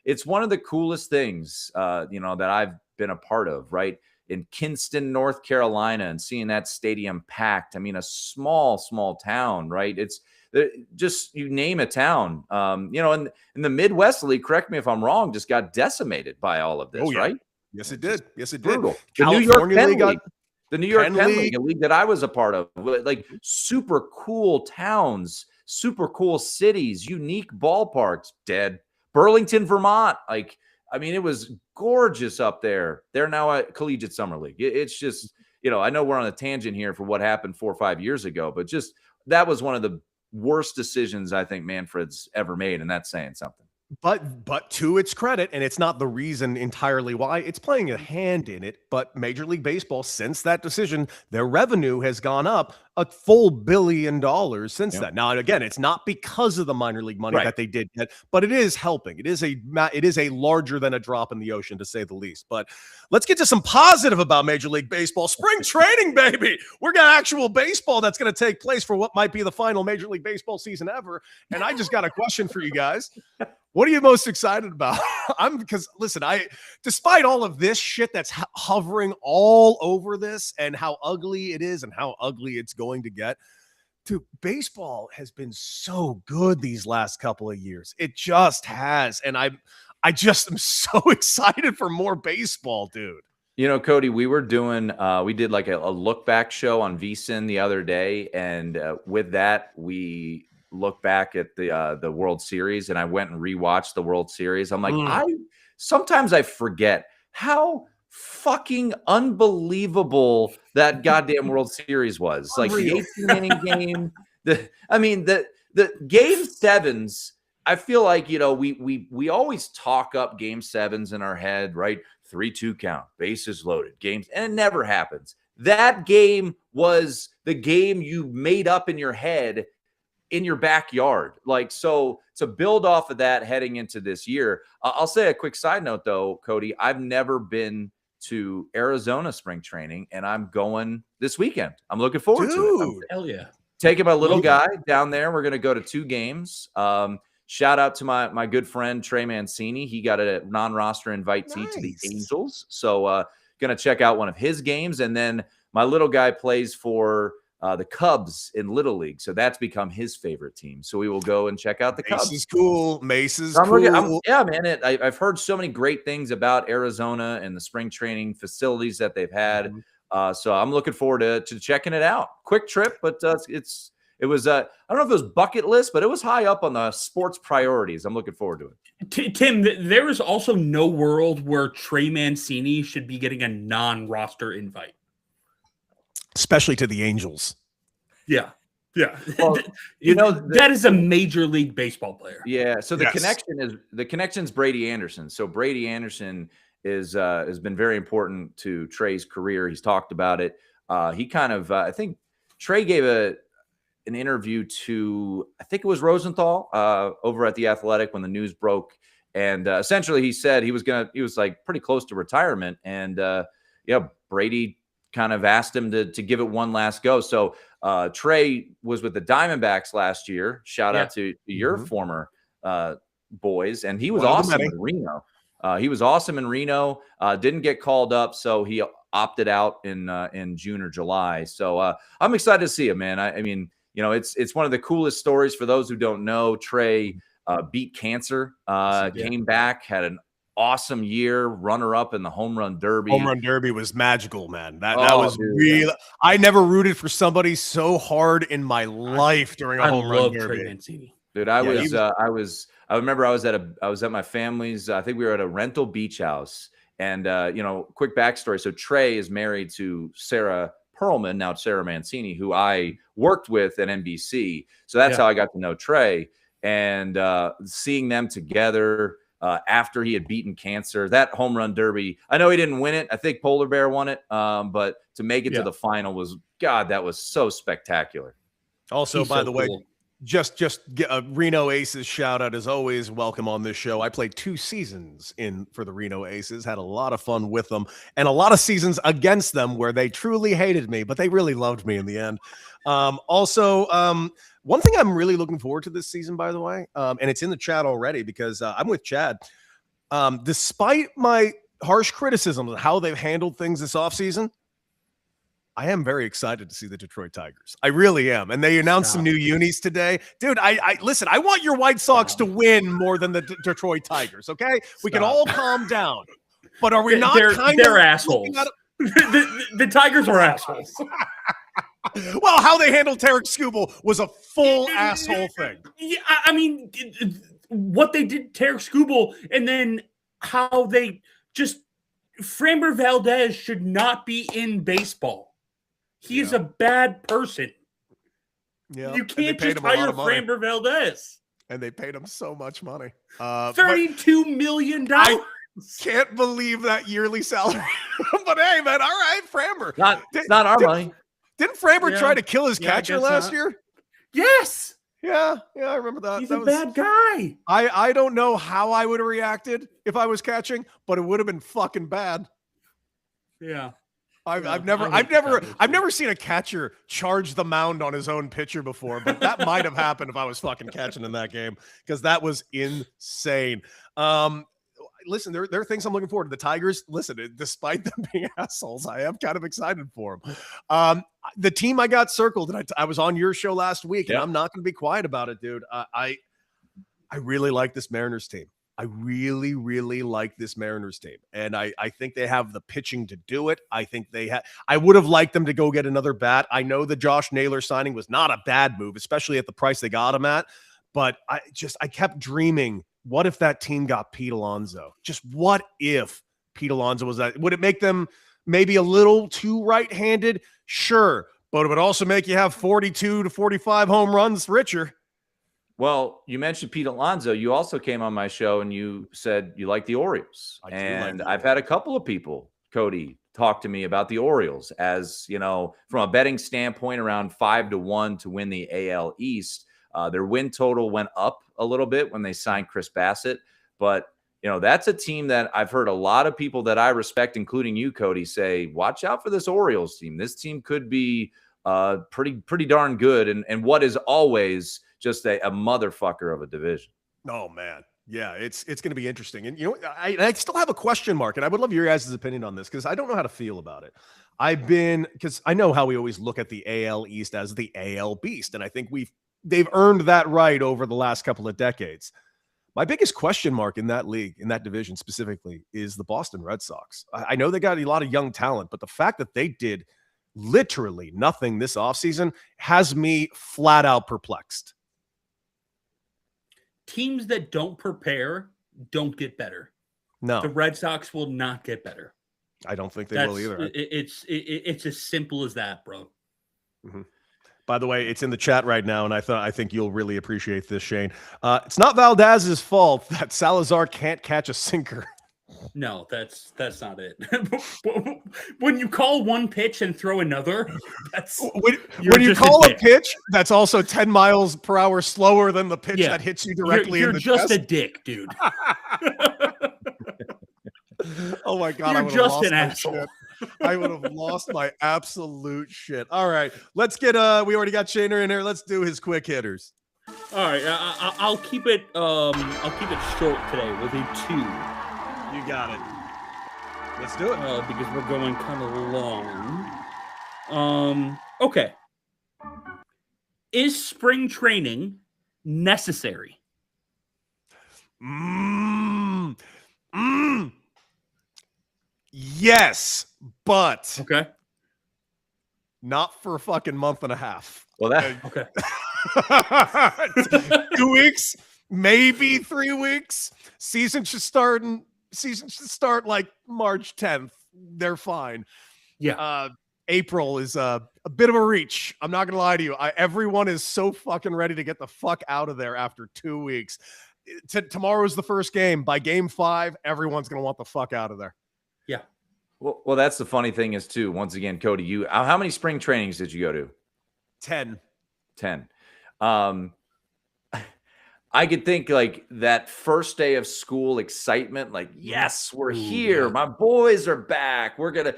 it's one of the coolest things, that I've been a part of, right? In Kinston, North Carolina, and seeing that stadium packed. I mean, a small town, right? It's just, you name a town, in the Midwest League, correct me if I'm wrong, just got decimated by all of this, Oh, yeah. right? Yes, it It's did. Yes, it brutal. did. The New York California Penn League got League. The New York Penn Penn League. League, a league that I was a part of, like super cool towns, super cool cities, unique ballparks, dead. Burlington, Vermont, like, I mean, it was gorgeous up there. They're now at Collegiate Summer League. It's just, I know we're on a tangent here for what happened 4 or 5 years ago, but just that was one of the worst decisions I think Manfred's ever made, and that's saying something. But to its credit, and it's not the reason entirely why, it's playing a hand in it, but Major League Baseball, since that decision, their revenue has gone up a full $1 billion since that. Now, again, it's not because of the minor league money that they did get, but it is helping. It is a larger than a drop in the ocean, to say the least. But let's get to some positive about Major League Baseball. Spring training, baby. We're got actual baseball that's going to take place for what might be the final Major League Baseball season ever. And I just got a question for you guys. What are you most excited about? Because listen, despite all of this shit that's hovering all over this and how ugly it is and how ugly it's going to get, dude, baseball has been so good these last couple of years. It just has. And I just am so excited for more baseball, dude. Cody, we did like a look back show on VSiN the other day. And with that, we look back at the World Series, and I went and rewatched the World Series. I'm like, sometimes I forget how fucking unbelievable that goddamn World Series was. Like the 18-inning game. The game sevens, I feel like, we always talk up game sevens in our head, right? 3-2 count, bases loaded, games, and it never happens. That game was the game you made up in your head in your backyard. Like, so to build off of that heading into this year, I'll say a quick side note though, Cody, I've never been to Arizona spring training, and I'm going this weekend. I'm looking forward to it. Hell yeah. Taking my little guy down there. We're going to go to 2 games. Shout out to my good friend, Trey Mancini. He got a non-roster invitee to the Angels. So going to check out one of his games. And then my little guy plays for the Cubs in Little League. So that's become his favorite team. So we will go and check out the Cubs. Mace is cool. Mace is cool. Yeah, man. I've heard so many great things about Arizona and the spring training facilities that they've had. So I'm looking forward to checking it out. Quick trip, but it was I don't know if it was bucket list, but it was high up on the sports priorities. I'm looking forward to it. Tim, there is also no world where Trey Mancini should be getting a non-roster invite. Especially to the Angels. Yeah. Well, that is a Major League Baseball player. Yeah. So the connection's Brady Anderson. So Brady Anderson has been very important to Trey's career. He's talked about it. He kind of I think Trey gave an interview to, I think it was Rosenthal over at The Athletic when the news broke. And essentially he said he was like pretty close to retirement. And Brady kind of asked him to give it one last go. So Trey was with the Diamondbacks last year. Shout out to your former boys. And he was awesome in Reno. Didn't get called up, so he opted out in June or July. So I'm excited to see him, man. I mean, it's one of the coolest stories for those who don't know. Trey beat cancer, came back, had an awesome year, runner-up in the home run derby. Home run derby was magical, man. That was real. Yeah. I never rooted for somebody so hard in my life during a home run derby. Dude, I remember I was at my family's. I think we were at a rental beach house, and quick backstory. So Trey is married to Sarah Perlman, now Sarah Mancini, who I worked with at NBC. So that's how I got to know Trey, and seeing them together after he had beaten cancer. That home run derby, I know he didn't win it. I think Polar Bear won it, but to make it to the final that was so spectacular. Also, by the way, just get a Reno Aces shout out as always. Welcome on this show. I played 2 seasons for the Reno Aces, had a lot of fun with them, and a lot of seasons against them where they truly hated me, but they really loved me in the end. One thing I'm really looking forward to this season, by the way, and it's in the chat already because I'm with Chad. Despite my harsh criticism of how they've handled things this offseason, I am very excited to see the Detroit Tigers. I really am. And they announced some new unis today. Dude, I listen, I want your White Sox to win more than the Detroit Tigers, okay? We can all calm down. But are we not they're assholes. The Tigers are assholes. Well, how they handled Tarek Skubal was a full asshole thing. Yeah, I mean, what they did to Tarek Skubal, and then how they just Framber Valdez should not be in baseball. He is a bad person. Yeah, you can't just hire Framber Valdez. And they paid him so much money. $32 million. Can't believe that yearly salary. But hey, man, all right, Framber. It's not our money. Didn't Framber try to kill his catcher last year? Yes. Yeah, I remember that. He's a bad guy. I don't know how I would have reacted if I was catching, but it would have been fucking bad. Yeah. I've never seen a catcher charge the mound on his own pitcher before, but that might have happened if I was fucking catching in that game, because that was insane. Listen, there are things I'm looking forward to. The Tigers, listen, despite them being assholes, I am kind of excited for them. The team I got circled, and I was on your show last week, and I'm not going to be quiet about it, dude. I really like this Mariners team. I really, really like this Mariners team. And I think they have the pitching to do it. I think I would have liked them to go get another bat. I know the Josh Naylor signing was not a bad move, especially at the price they got him at. But I kept dreaming, what if that team got Pete Alonso? Just what if Pete Alonso was that? Would it make them maybe a little too right-handed? Sure. But it would also make you have 42 to 45 home runs richer. Well, you mentioned Pete Alonso. You also came on my show and you said you like the Orioles. I've had a couple of people, Cody, talk to me about the Orioles as, from a betting standpoint, around 5-1 to win the AL East. Their win total went up a little bit when they signed Chris Bassett. But, that's a team that I've heard a lot of people that I respect, including you, Cody, say, watch out for this Orioles team. This team could be pretty darn good. And what is always just a motherfucker of a division. Oh, man. Yeah, it's going to be interesting. And, I still have a question mark, and I would love your guys' opinion on this because I don't know how to feel about it. Because I know how we always look at the AL East as the AL Beast, and I think they've earned that right over the last couple of decades. My biggest question mark in that league, in that division specifically, is the Boston Red Sox. I know they got a lot of young talent, but the fact that they did literally nothing this offseason has me flat out perplexed. Teams that don't prepare don't get better. No. The Red Sox will not get better. I don't think they will either. It's as simple as that, bro. Mm-hmm. By the way, it's in the chat right now, and I think you'll really appreciate this, Shane. It's not Valdez's fault that Salazar can't catch a sinker. No, that's not it. When you call one pitch and throw another, when you call a pitch that's also 10 miles per hour slower than the pitch that hits you directly in the chest. You're just a dick, dude. Oh my God. You're just an asshole. Shit. I would have lost my absolute shit. All right, let's get we already got Shaner in here. Let's do his quick hitters. All right, I'll keep it short today. We'll do 2. You got it. Let's do it. Because we're going kind of long. Okay. Is spring training necessary? Yes, but okay, not for a fucking month and a half. Well, okay. 2 weeks, maybe 3 weeks. Season should start like March 10th. They're fine. Yeah. April is a bit of a reach. I'm not gonna lie to you. Everyone is so fucking ready to get the fuck out of there after 2 weeks. Tomorrow's the first game. By game 5, everyone's gonna want the fuck out of there. Yeah. Well, that's the funny thing is too. Once again, Cody, how many spring trainings did you go to? 10. I could think like that first day of school excitement, like, yes, we're here. My boys are back. We're going to,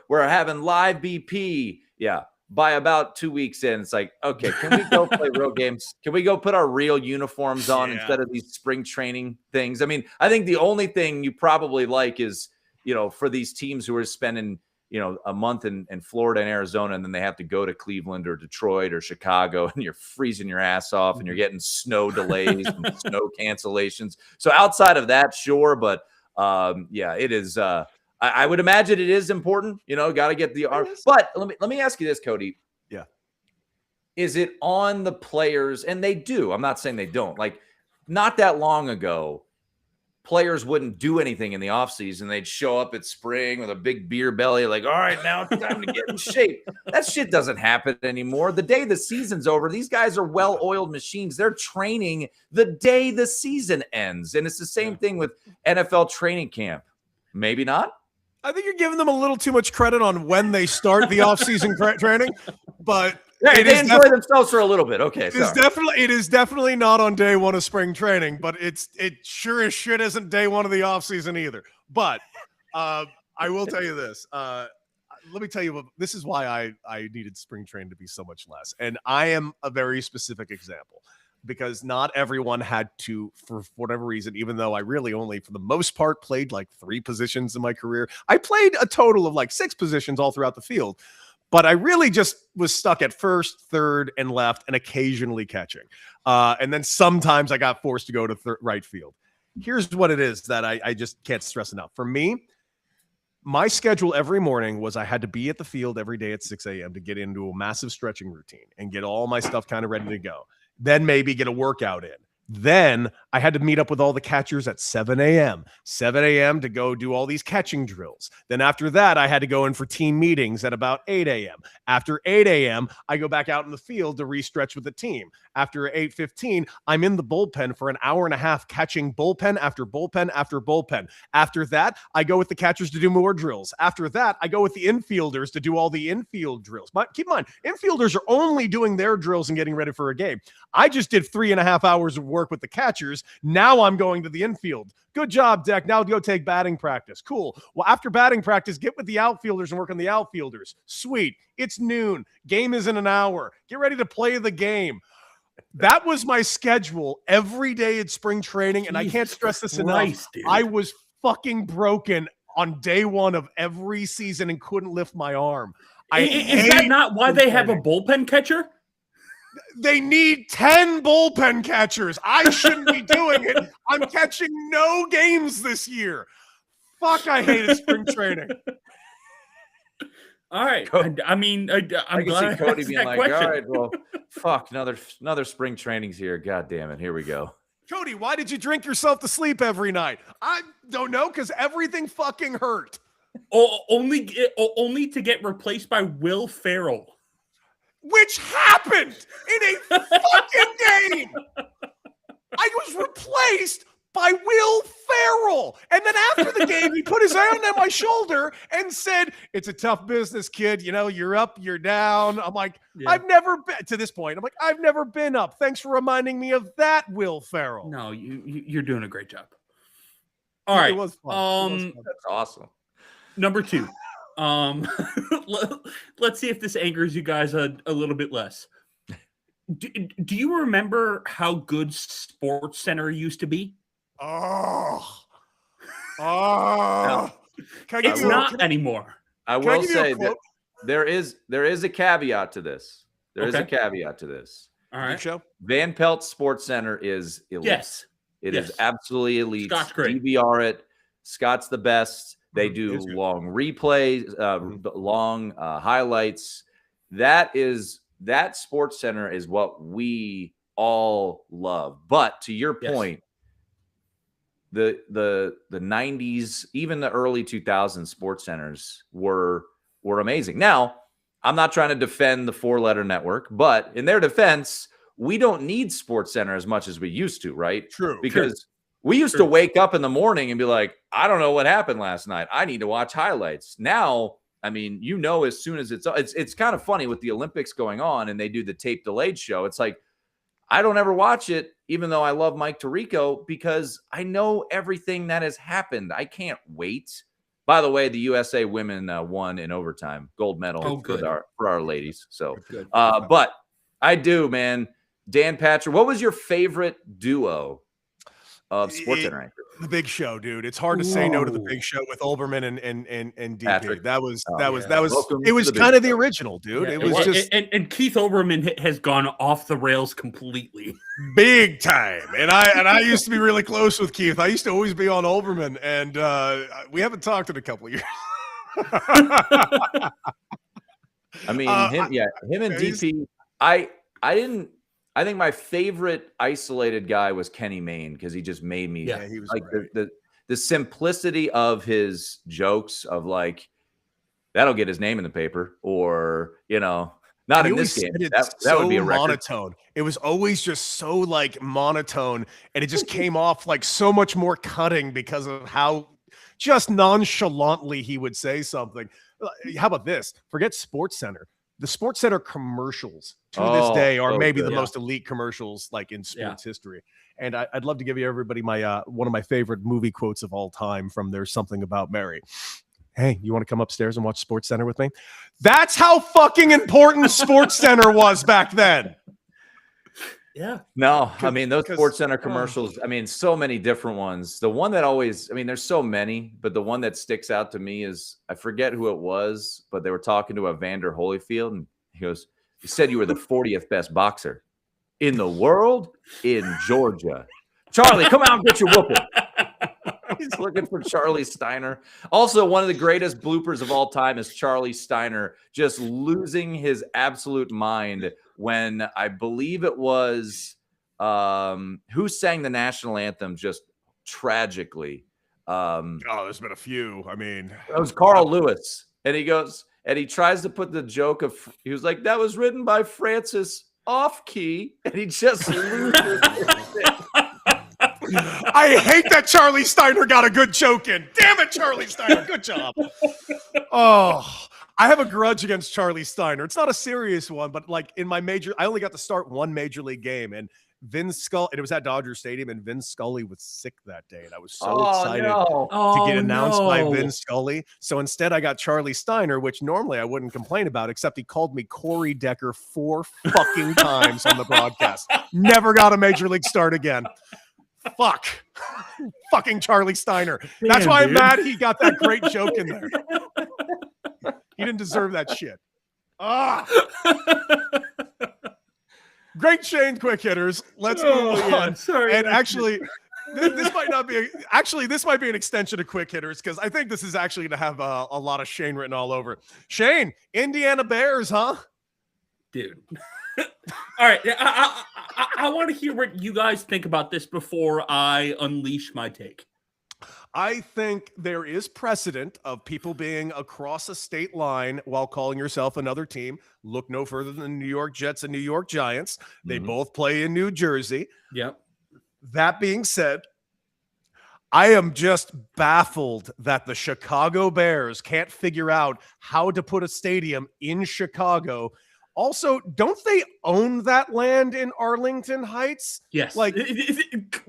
we're having live BP. Yeah. by about 2 weeks in, it's like, okay, can we go play real games? Can we go put our real uniforms on instead of these spring training things? I mean, I think the only thing you probably like is, for these teams who are spending, a month in Florida and Arizona, and then they have to go to Cleveland or Detroit or Chicago, and you're freezing your ass off and you're getting snow delays and snow cancellations. So outside of that, sure. But it is, I would imagine it is important, got to get the arm. But let me ask you this, Cody. Yeah. Is it on the players? And they do. I'm not saying they don't. Like, not that long ago, players wouldn't do anything in the offseason. They'd show up at spring with a big beer belly, like, all right, now it's time to get in shape. That shit doesn't happen anymore. The day the season's over, these guys are well-oiled machines. They're training the day the season ends. And it's the same thing with NFL training camp. Maybe not. I think you're giving them a little too much credit on when they start the offseason training, but they enjoy themselves for a little bit. Okay, it is definitely not on day one of spring training, but it sure as shit isn't day one of the offseason either. But I will tell you this. Let me tell you, this is why I needed spring training to be so much less. And I am a very specific example. Because not everyone had to, for whatever reason, even though I really only, for the most part, played like 3 positions in my career. I played a total of like 6 positions all throughout the field, but I really just was stuck at first, third, and left, and occasionally catching. And then sometimes I got forced to go to right field. Here's what it is that I just can't stress enough. For me, my schedule every morning was I had to be at the field every day at 6 a.m. to get into a massive stretching routine and get all my stuff kind of ready to go. Then maybe get a workout in. Then I had to meet up with all the catchers at 7 a.m. 7 a.m. to go do all these catching drills. Then after that, I had to go in for team meetings at about 8 a.m. After 8 a.m., I go back out in the field to re-stretch with the team. After 8:15, I'm in the bullpen for an hour and a half catching bullpen after bullpen after bullpen. After that, I go with the catchers to do more drills. After that, I go with the infielders to do all the infield drills. But keep in mind, infielders are only doing their drills and getting ready for a game. I just did 3.5 hours of work with the catchers. Now I'm going to the infield. Good job, Deck. Now go take batting practice. Cool. Well, after batting practice, get with the outfielders and work on the outfielders. Sweet. It's noon. Game is in an hour. Get ready to play the game. That was my schedule every day at spring training, and I can't stress this enough. Dude. I was fucking broken on day one of every season and couldn't lift my arm. Is that not why they have a bullpen catcher? They need 10 bullpen catchers. I shouldn't be doing it. I'm catching no games this year. Fuck, I hated spring training. All right. I'm glad I see Cody being like, question. All right, well, fuck, another spring training's here. God damn it. Here we go. Cody, why did you drink yourself to sleep every night? I don't know, because everything fucking hurt. Only to get replaced by Will Ferrell. Which happened in a fucking game. I was replaced by Will Ferrell. And then after the game, he put his hand on my shoulder and said, it's a tough business, kid. You're up, you're down. I'm like, I've never been to this point. I'm like, I've never been up. Thanks for reminding me of that, Will Ferrell. No, you're doing a great job. All right. It was fun. That's awesome. Number 2. Let's see if this angers you guys a little bit less. Do you remember how good Sports Center used to be? It's not anymore. I will say that there is a caveat to this. There is a caveat to this. All right. Show. Van Pelt Sports Center is elite. Yes. It is absolutely elite. Scott's great. DVR it. Scott's the best. They do long replays, long highlights. That Sports Center is what we all love. But to your point, the 90s, even the early 2000s Sports Centers were amazing. Now, I'm not trying to defend the 4-letter network, but in their defense, we don't need Sports Center as much as we used to, right? True. Because we used to wake up in the morning and be like, I don't know what happened last night. I need to watch highlights. Now, I mean, as soon as it's kind of funny with the Olympics going on and they do the tape delayed show. It's like, I don't ever watch it, even though I love Mike Tirico, because I know everything that has happened. I can't wait By the way, the USA women won in overtime, gold medal Oh, good. for our ladies. So, Good. but I do, man. Dan Patrick, what was your favorite duo of SportsCenter anchors? The Big Show, dude. It's hard to say no to the Big Show with Olbermann and DP. Patrick. That was Welcome it was to the kind Big of the Show. original, dude. Yeah, it was just and Keith Olbermann has gone off the rails completely. big time. And I used to be really close with Keith. I used to always be on Olbermann, and we haven't talked in a couple of years. I mean, him and DP. I think my favorite isolated guy was Kenny Mayne because he just made me he was like great. the simplicity of his jokes of like that'll get his name in the paper, or not He in always this game. said it That would be a so record. monotone. It was always just so like monotone, and it just came off like so much more cutting because of how just nonchalantly he would say something. How about this? Forget SportsCenter. The SportsCenter commercials to this day are maybe the most elite commercials like in sports history. And I'd love to give you everybody my one of my favorite movie quotes of all time from There's Something About Mary. Hey, you want to come upstairs and watch SportsCenter with me? That's how fucking important SportsCenter was back then. Yeah. No, I mean, those SportsCenter commercials, I mean, so many different ones. The one that always, I mean, there's so many, but the one that sticks out to me is, I forget who it was, but they were talking to Evander Holyfield, and he goes, "You said you were the 40th best boxer in the world, in Georgia. Charlie, come out and get your whooping." He's looking for Charlie Steiner. Also, one of the greatest bloopers of all time is Charlie Steiner just losing his absolute mind when I believe it was who sang the national anthem just tragically. There's been a few. I mean, it was Carl Lewis, and he goes and he tries to put the joke of, he was like, "That was written by Francis off key," and he just loses. I hate that Charlie Steiner got a good joke in. Damn it, Charlie Steiner. Good job. Oh, I have a grudge against Charlie Steiner. It's not a serious one, but like in my I only got to start one major league game, and Vin Scully, and it was at Dodger Stadium, and Vin Scully was sick that day, and I was so excited to get announced by Vin Scully. So instead, I got Charlie Steiner, which normally I wouldn't complain about, except he called me Corey Decker 4 fucking times on the broadcast. Never got a major league start again. Fuck. Fucking Charlie Steiner. That's why I'm mad he got that great joke in there. He didn't deserve that shit. Great Shane quick hitters. Let's move on. Sorry. And actually, this might not be this might be an extension of quick hitters because I think this is actually going to have a lot of Shane written all over it. Shane, Indiana Bears, huh? Dude. All right. I want to hear what you guys think about this before I unleash my take. I think there is precedent of people being across a state line while calling yourself another team. Look no further than the New York Jets and New York Giants. They both play in New Jersey. Yep. That being said, I am just baffled that the Chicago Bears can't figure out how to put a stadium in Chicago. Also, don't they own that land in Arlington Heights? Yes. Like,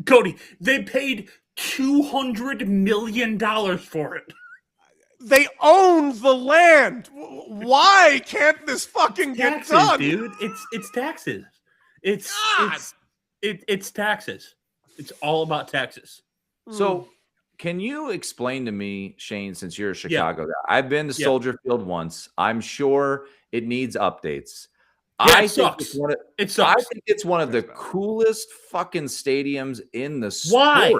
Cody, they paid $200 million for it. They own the land. Why can't this fucking get done? Dude, it's taxes. It's taxes. It's all about taxes. So, can you explain to me, Shane, since you're a Chicago guy? I've been to Soldier Field once. I'm sure it needs updates. It sucks. It sucks. I think it's one of the coolest fucking stadiums in the sport. Why?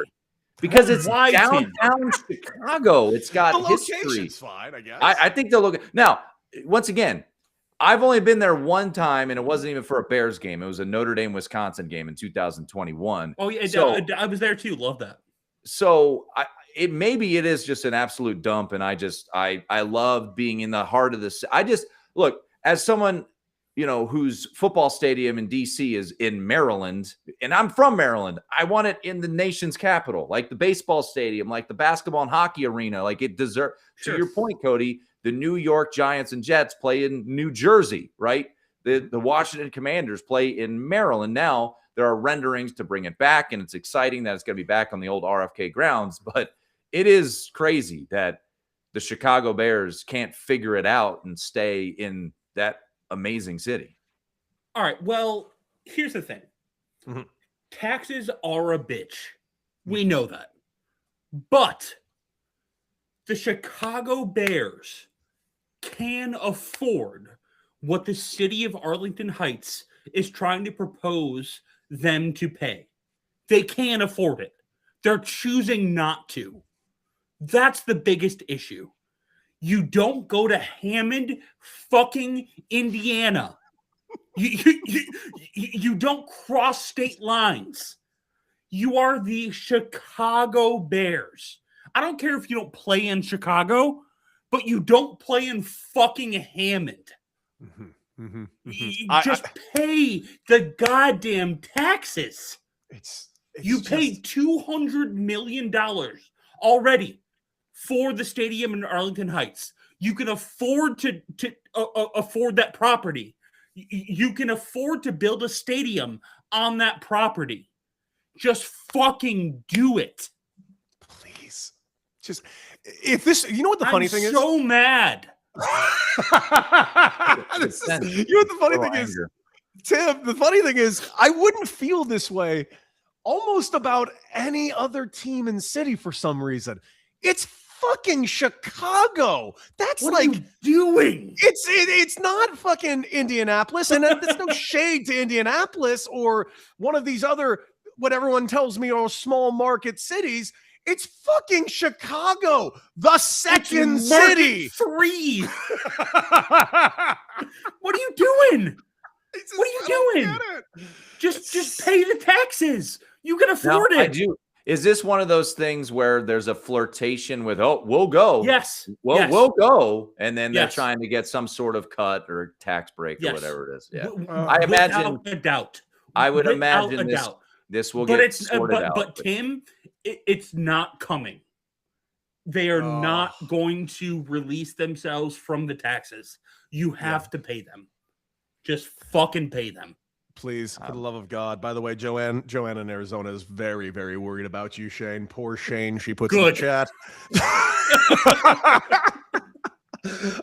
Because it's downtown Chicago. It's got the history. location's fine, I guess. I think they'll look. Now, once again, I've only been there one time, and it wasn't even for a Bears game. It was a Notre Dame, Wisconsin game in 2021. Oh, yeah. So, I was there too. Love that. So maybe it is just an absolute dump, and I love being in the heart of this. Look, as someone whose football stadium in DC is in Maryland, and I'm from Maryland, I want it in the nation's capital, like the baseball stadium, like the basketball and hockey arena, like it deserves. Sure. To your point, Cody, the New York Giants and Jets play in New Jersey, right? The Washington Commanders play in Maryland. Now there are renderings to bring it back, and it's exciting that it's going to be back on the old RFK grounds, but it is crazy that the Chicago Bears can't figure it out and stay in that amazing city. All right. Well, here's the thing. Mhm. Taxes are a bitch. We know that. But the Chicago Bears can afford what the city of Arlington Heights is trying to propose them to pay. They can afford it. They're choosing not to. That's the biggest issue. You don't go to Hammond, fucking Indiana. You don't cross state lines. You are the Chicago Bears. I don't care if you don't play in Chicago, but you don't play in fucking Hammond. You just pay the goddamn taxes. You paid $200 million already for the stadium in Arlington Heights. You can afford to afford that property. You can afford to build a stadium on that property. Just fucking do it. Please. Just, if this, you know what the funny thing is? I'm so mad. You know what the funny thing is, Tim? The funny thing is, I wouldn't feel this way almost about any other team in city for some reason. It's fucking Chicago. That's what like are you doing? It's not fucking Indianapolis, and there's no shade to Indianapolis or one of these other what everyone tells me are small market cities. It's fucking Chicago, the second city. 3. What are you doing? What are you doing? Just pay the taxes. You can afford it. I do. Is this one of those things where there's a flirtation with, oh, we'll go. Yes. We'll go. And then they're trying to get some sort of cut or tax break or whatever it is. Yeah. I imagine. Without a doubt. I would imagine this will get sorted out. But Tim, it's not coming. They are not going to release themselves from the taxes. You have to pay them. Just fucking pay them. Please, for the love of God. By the way, Joanne in Arizona is very, very worried about you, Shane. Poor Shane. She puts in the chat.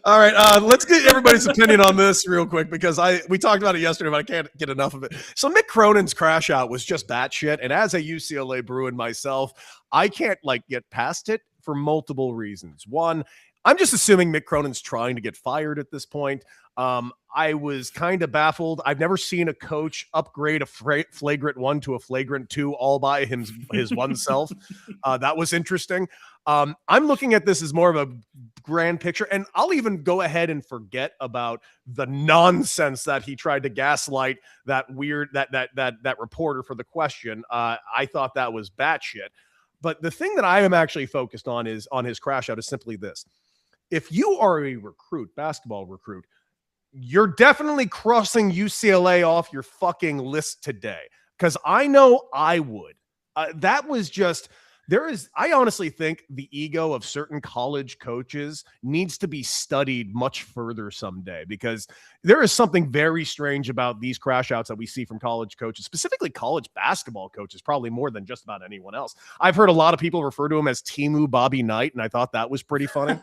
All right, let's get everybody's opinion on this real quick because we talked about it yesterday, but I can't get enough of it. So Mick Cronin's crash out was just batshit, and as a UCLA Bruin myself, I can't get past it for multiple reasons. One, I'm just assuming Mick Cronin's trying to get fired at this point. I was kind of baffled. I've never seen a coach upgrade a flagrant 1 to a flagrant 2 all by his one self. That was interesting. I'm looking at this as more of a grand picture, and I'll even go ahead and forget about the nonsense that he tried to gaslight that reporter for the question. I thought that was batshit. But the thing that I am actually focused on is on his crash out is simply this. If you are a basketball recruit, you're definitely crossing UCLA off your fucking list today. Because I know I would. That was just, I honestly think the ego of certain college coaches needs to be studied much further someday, because there is something very strange about these crash outs that we see from college coaches, specifically college basketball coaches, probably more than just about anyone else. I've heard a lot of people refer to him as Timu Bobby Knight, and I thought that was pretty funny.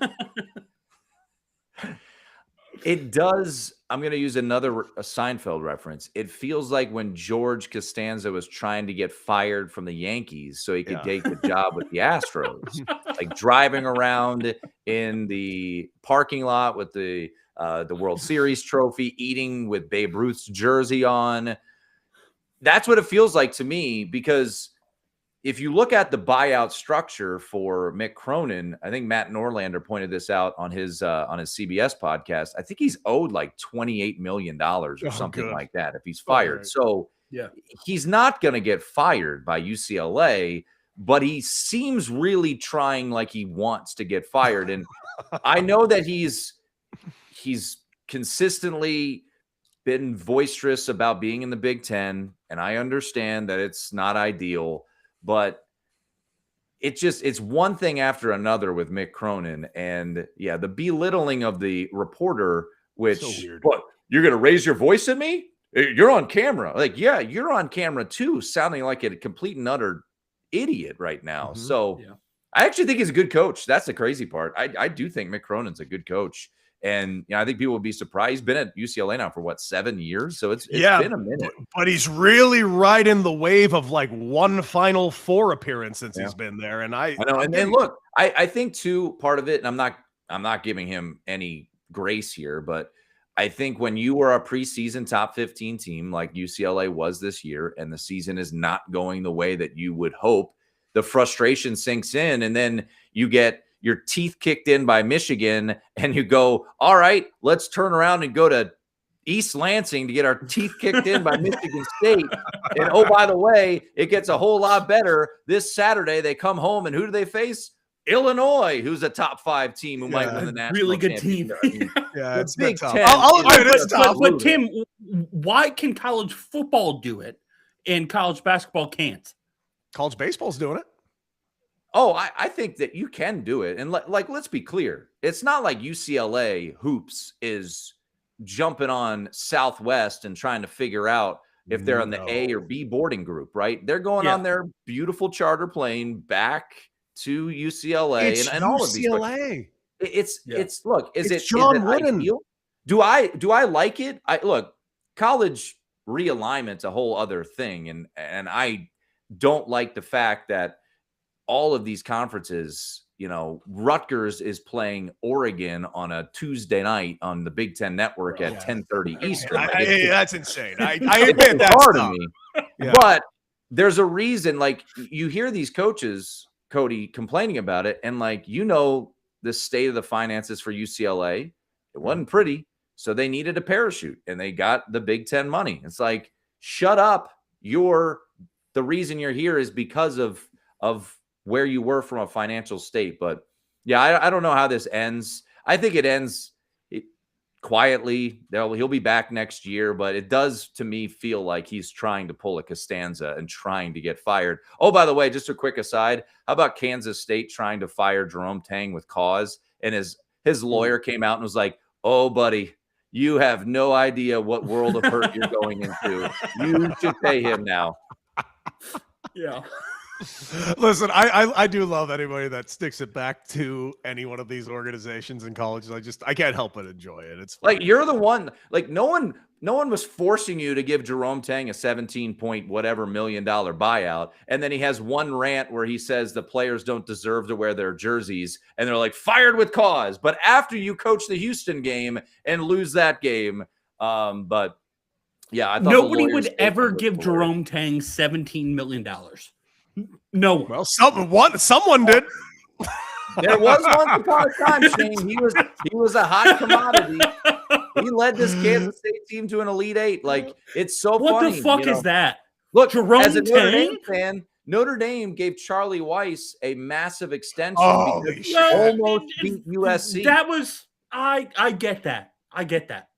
It does. I'm going to use a Seinfeld reference. It feels like when George Costanza was trying to get fired from the Yankees so he could take the job with the Astros, like driving around in the parking lot with the World Series trophy, eating with Babe Ruth's jersey on. That's what it feels like to me, because if you look at the buyout structure for Mick Cronin, I think Matt Norlander pointed this out on his CBS podcast. I think he's owed like $28 million or something like that if he's fired. Right. So he's not going to get fired by UCLA, but he seems really trying like he wants to get fired. And I know that he's consistently been boisterous about being in the Big Ten, and I understand that it's not ideal. But it's one thing after another with Mick Cronin. And the belittling of the reporter, which, what, you're going to raise your voice at me? You're on camera. Like, yeah, you're on camera too, sounding like a complete and utter idiot right now. Mm-hmm. So I actually think he's a good coach. That's the crazy part. I do think Mick Cronin's a good coach. And I think people would be surprised. He's been at UCLA now for 7 years. So it's been a minute. But he's really riding the wave of like one Final Four appearance since he's been there. And I know. And look, I think too, part of it, and I'm not giving him any grace here, but I think when you were a preseason top 15 team like UCLA was this year, and the season is not going the way that you would hope, the frustration sinks in, and then you get your teeth kicked in by Michigan, and you go, all right, let's turn around and go to East Lansing to get our teeth kicked in by Michigan State. And oh, by the way, it gets a whole lot better. This Saturday, they come home, and who do they face? Illinois, who's a top 5 team who might win the national really good team. It's Big tough. Ten. I'll admit it's tough. But Tim, why can college football do it and college basketball can't? College baseball's doing it. Oh, I think that you can do it. And like, let's be clear. It's not like UCLA hoops is jumping on Southwest and trying to figure out if they're on the A or B boarding group, right? They're going on their beautiful charter plane back to UCLA and all of these. It's look, is it John Wooden? Do I like it? Look, college realignment's a whole other thing. And I don't like the fact that all of these conferences, Rutgers is playing Oregon on a Tuesday night on the Big Ten Network at 10:30 Eastern. That's insane. I admit that's hard to tough. me. Yeah. But there's a reason, like you hear these coaches, Cody, complaining about it. And the state of the finances for UCLA, it wasn't pretty. So they needed a parachute and they got the Big Ten money. It's like, shut up. The reason you're here is because of where you were from a financial state. But yeah, I don't know how this ends. I think it ends quietly. He'll be back next year, but it does to me feel like he's trying to pull a Costanza and trying to get fired. Oh, by the way, just a quick aside. How about Kansas State trying to fire Jerome Tang with cause? And his lawyer came out and was like, oh, buddy, you have no idea what world of hurt you're going into. You should pay him now. Yeah. Listen, I do love anybody that sticks it back to any one of these organizations and colleges. I can't help but enjoy it. It's fun. Like you're the one. Like no one was forcing you to give Jerome Tang a 17 point whatever $1 million buyout, and then he has one rant where he says the players don't deserve to wear their jerseys, and they're like fired with cause. But after you coach the Houston game and lose that game, but yeah, I thought nobody would ever give Jerome Tang $17 million. No one. Well, someone did. There was once upon a time, Shane. He was a hot commodity. He led this Kansas State team to an Elite Eight. Like, it's so funny. What the fuck is that? Look, Jerome as a Notre Tang? Dame fan, Notre Dame gave Charlie Weiss a massive extension because he Well, almost beat USC. That was I get that. I get that.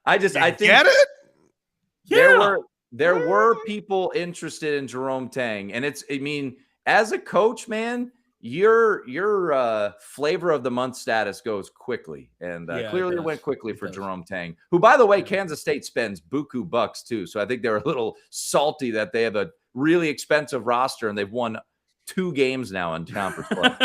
I think Get it? There were people interested in Jerome Tang, and as a coach, man, your flavor of the month status goes quickly, and clearly it went quickly for Jerome Tang, who, by the way, Kansas State spends buku bucks too. So I think they're a little salty that they have a really expensive roster and they've won 2 games now in conference play.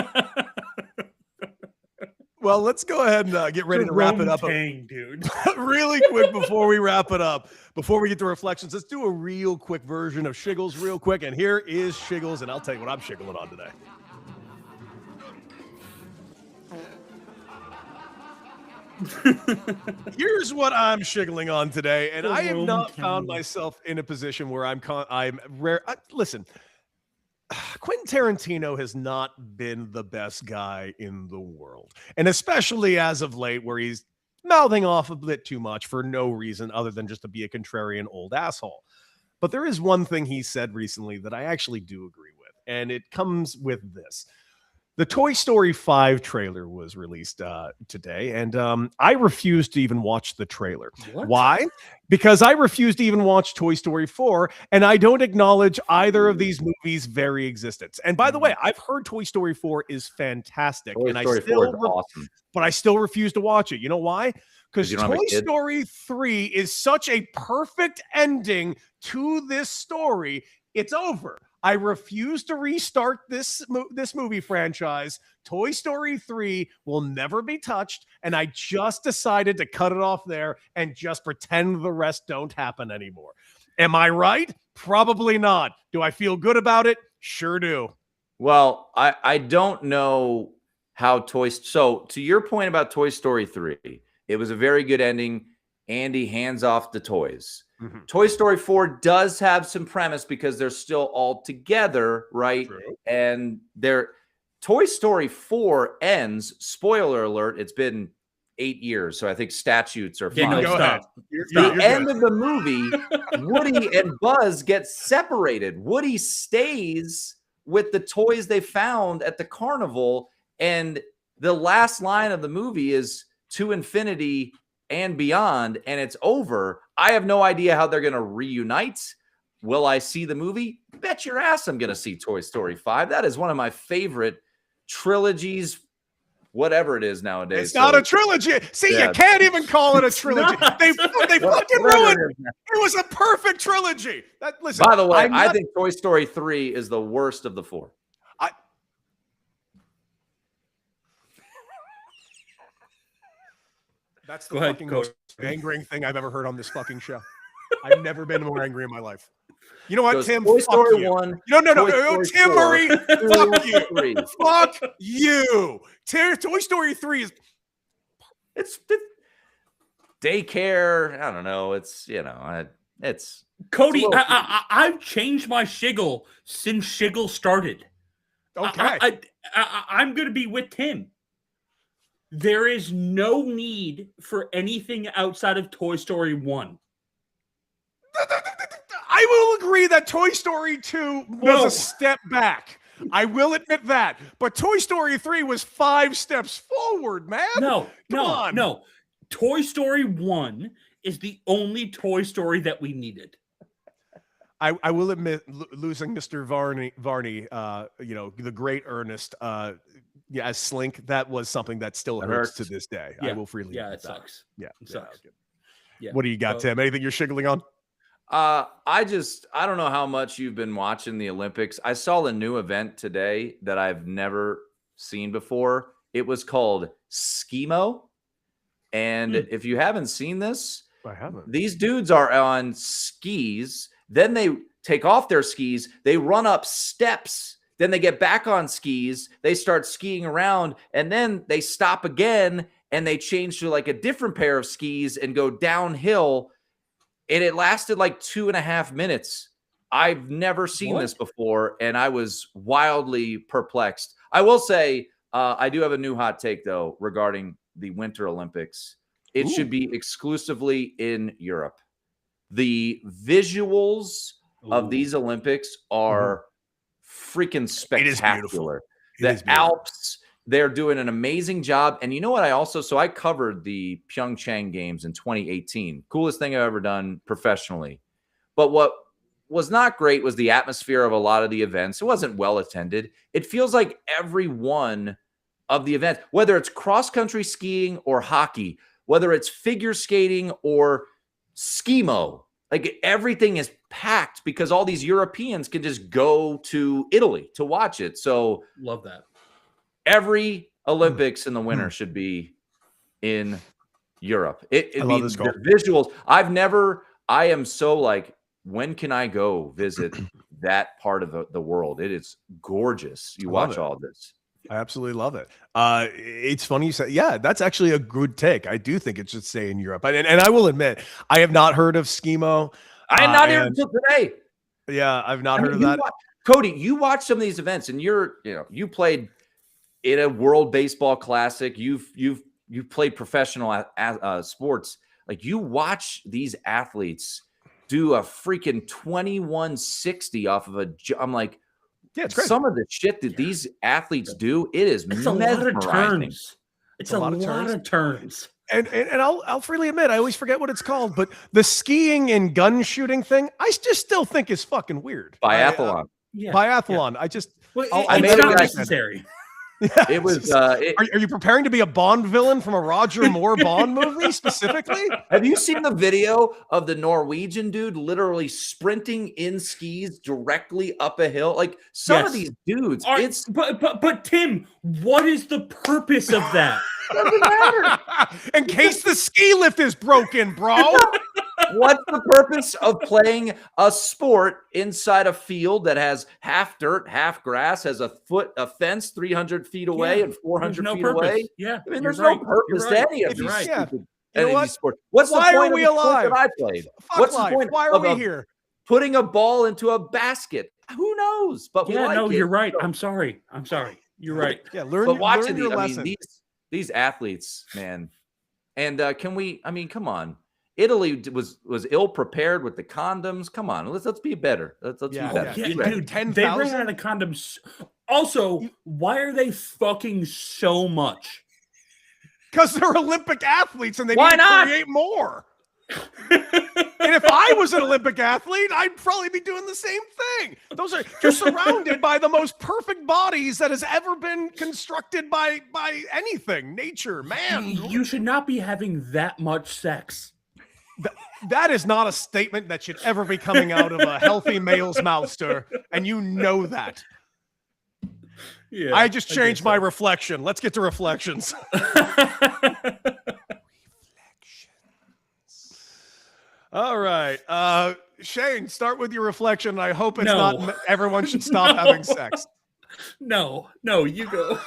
Well, let's go ahead and get ready to wrap it up. Tang, dude. Really quick before we wrap it up, before we get to reflections, let's do a real quick version of Shiggles real quick. And here is Shiggles, and I'll tell you what I'm shiggling on today. Here's what I'm shiggling on today, and I have not found myself in a position where I'm rare. Listen, Quentin Tarantino has not been the best guy in the world, and especially as of late, where he's mouthing off a bit too much for no reason other than just to be a contrarian old asshole. But there is one thing he said recently that I actually do agree with, and it comes with this. The Toy Story 5 trailer was released today, and I refused to even watch the trailer. What? Why? Because I refused to even watch Toy Story 4, and I don't acknowledge either of these movies' very existence. And by the way, I've heard Toy Story 4 is fantastic, Toy Story 4 is awesome. But I still refuse to watch it. You know why? Because you don't have a Toy kid? Story 3 is such a perfect ending to this story. It's over. I refuse to restart this movie franchise. Toy Story 3 will never be touched, and I just decided to cut it off there and just pretend the rest don't happen anymore. Am I right? Probably not. Do I feel good about it? Sure do. Well, I don't know how so to your point about Toy Story 3, it was a very good ending. Andy hands off the toys. Mm-hmm. Toy Story 4 does have some premise because they're still all together, right? True. And Toy Story 4 ends, spoiler alert, it's been 8 years, so I think statutes are fine. Yeah, no, Go ahead. stop. The end of the movie, Woody and Buzz get separated. Woody stays with the toys they found at the carnival, and the last line of the movie is to infinity and beyond, and it's over. I have no idea how they're going to reunite. Will I see the movie? Bet your ass I'm going to see Toy Story 5. That is one of my favorite trilogies, whatever it is nowadays. It's not a trilogy. See, Yeah. you can't even call it a trilogy. They fucking ruined it. It was a perfect trilogy. Listen, By the way, I think Toy Story 3 is the worst of the 4. That's the Go ahead, fucking Coach. most angering thing I've ever heard on this fucking show. I've never been more angry in my life. You know what, Goes Tim? Toy Fuck Story you. 1. No, Toy Story Tim 4, Murray. 2, Fuck you. 3. Fuck you. Toy Story 3 is. It's daycare. I don't know. It's it's Cody, It's a little- I've changed my shiggle since shiggle started. Okay. I'm going to be with Tim. There is no need for anything outside of Toy Story 1. I will agree that Toy Story 2 was Whoa. a step back. I will admit that. But Toy Story 3 was 5 steps forward, man. No. on. Toy Story 1 is the only Toy Story that we needed. I will admit, losing Mr. Varney, the great Ernest, as Slink, that was something that still hurts to this day. Yeah. I will freely admit it that. sucks. Yeah, It sucks. okay. Yeah. What do you got, Tim? Anything you're shiggling on? I don't know how much you've been watching the Olympics. I saw the new event today that I've never seen before. It was called Skimo. And if you haven't seen this, I haven't. these dudes are on skis. Then they take off their skis. They run up steps. Then they get back on skis. They start skiing around. And then they stop again and they change to like a different pair of skis and go downhill. And it lasted like 2.5 minutes. I've never seen this before, and I was wildly perplexed. I will say, I do have a new hot take, though, regarding the Winter Olympics. It should be exclusively in Europe. The visuals of these Olympics are freaking spectacular. The Alps, they're doing an amazing job. And you know what? I covered the Pyeongchang games in 2018. Coolest thing I've ever done professionally. But what was not great was the atmosphere of a lot of the events. It wasn't well attended. It feels like every one of the events, whether it's cross-country skiing or hockey, whether it's figure skating or skimo, like everything is packed because all these Europeans can just go to Italy to watch it. So Love that. every Olympics in the winter should be in Europe. I love this goal. The visuals. I am so like, when can I go visit that part of the world? It is gorgeous. You watch all this. I absolutely love it. It's funny you said, yeah, that's actually a good take. I do think it should stay in Europe. And I will admit, I have not heard of Skimo. I am not here until today. Yeah, I've not heard of that. Cody, you watch some of these events and you played in a World Baseball Classic. You've played professional sports. Like you watch these athletes do a freaking 2160 off of I'm like, yeah, it's crazy. Some of the shit that these athletes do, it's a lot of mesmerizing. turns. It's a lot of turns. And I'll freely admit, I always forget what it's called, but the skiing and gun shooting thing, I just still think is fucking weird. Biathlon. Biathlon. I just, Well, I it's made not it necessary. It was. Are you preparing to be a Bond villain from a Roger Moore Bond movie specifically? Have you seen the video of the Norwegian dude literally sprinting in skis directly up a hill? Like some of these dudes, it's but Tim, what is the purpose of that? doesn't matter. In case the ski lift is broken, bro. What's the purpose of playing a sport inside a field that has half dirt, half grass, has a fence 300 feet away and 400 feet away? Yeah, I mean, there's no purpose to any of these stupid You know what? sports. What's Why the point are we of the sport alive? that I played? Fuck What's life. the point Why are of we here? putting a ball into a basket? Who knows? But we like it. You're right. I'm sorry. You're right. Yeah, But watching your lesson. these athletes, man, and can we? I mean, come on. Italy was ill prepared with the condoms. Come on, let's be better. Let's be better. Yeah, Be dude, 10,000? they ran out of condoms. Also, why are they fucking so much? Because they're Olympic athletes and they Why need to not? create more. And if I was an Olympic athlete, I'd probably be doing the same thing. You're surrounded by the most perfect bodies that has ever been constructed by anything, nature, man. You should not be having that much sex. That is not a statement that should ever be coming out of a healthy male's mouth, sir. And you know that. Yeah, I just changed my reflection. Let's get to reflections. All right. Shane, start with your reflection. I hope it's not everyone should stop having sex. No, you go.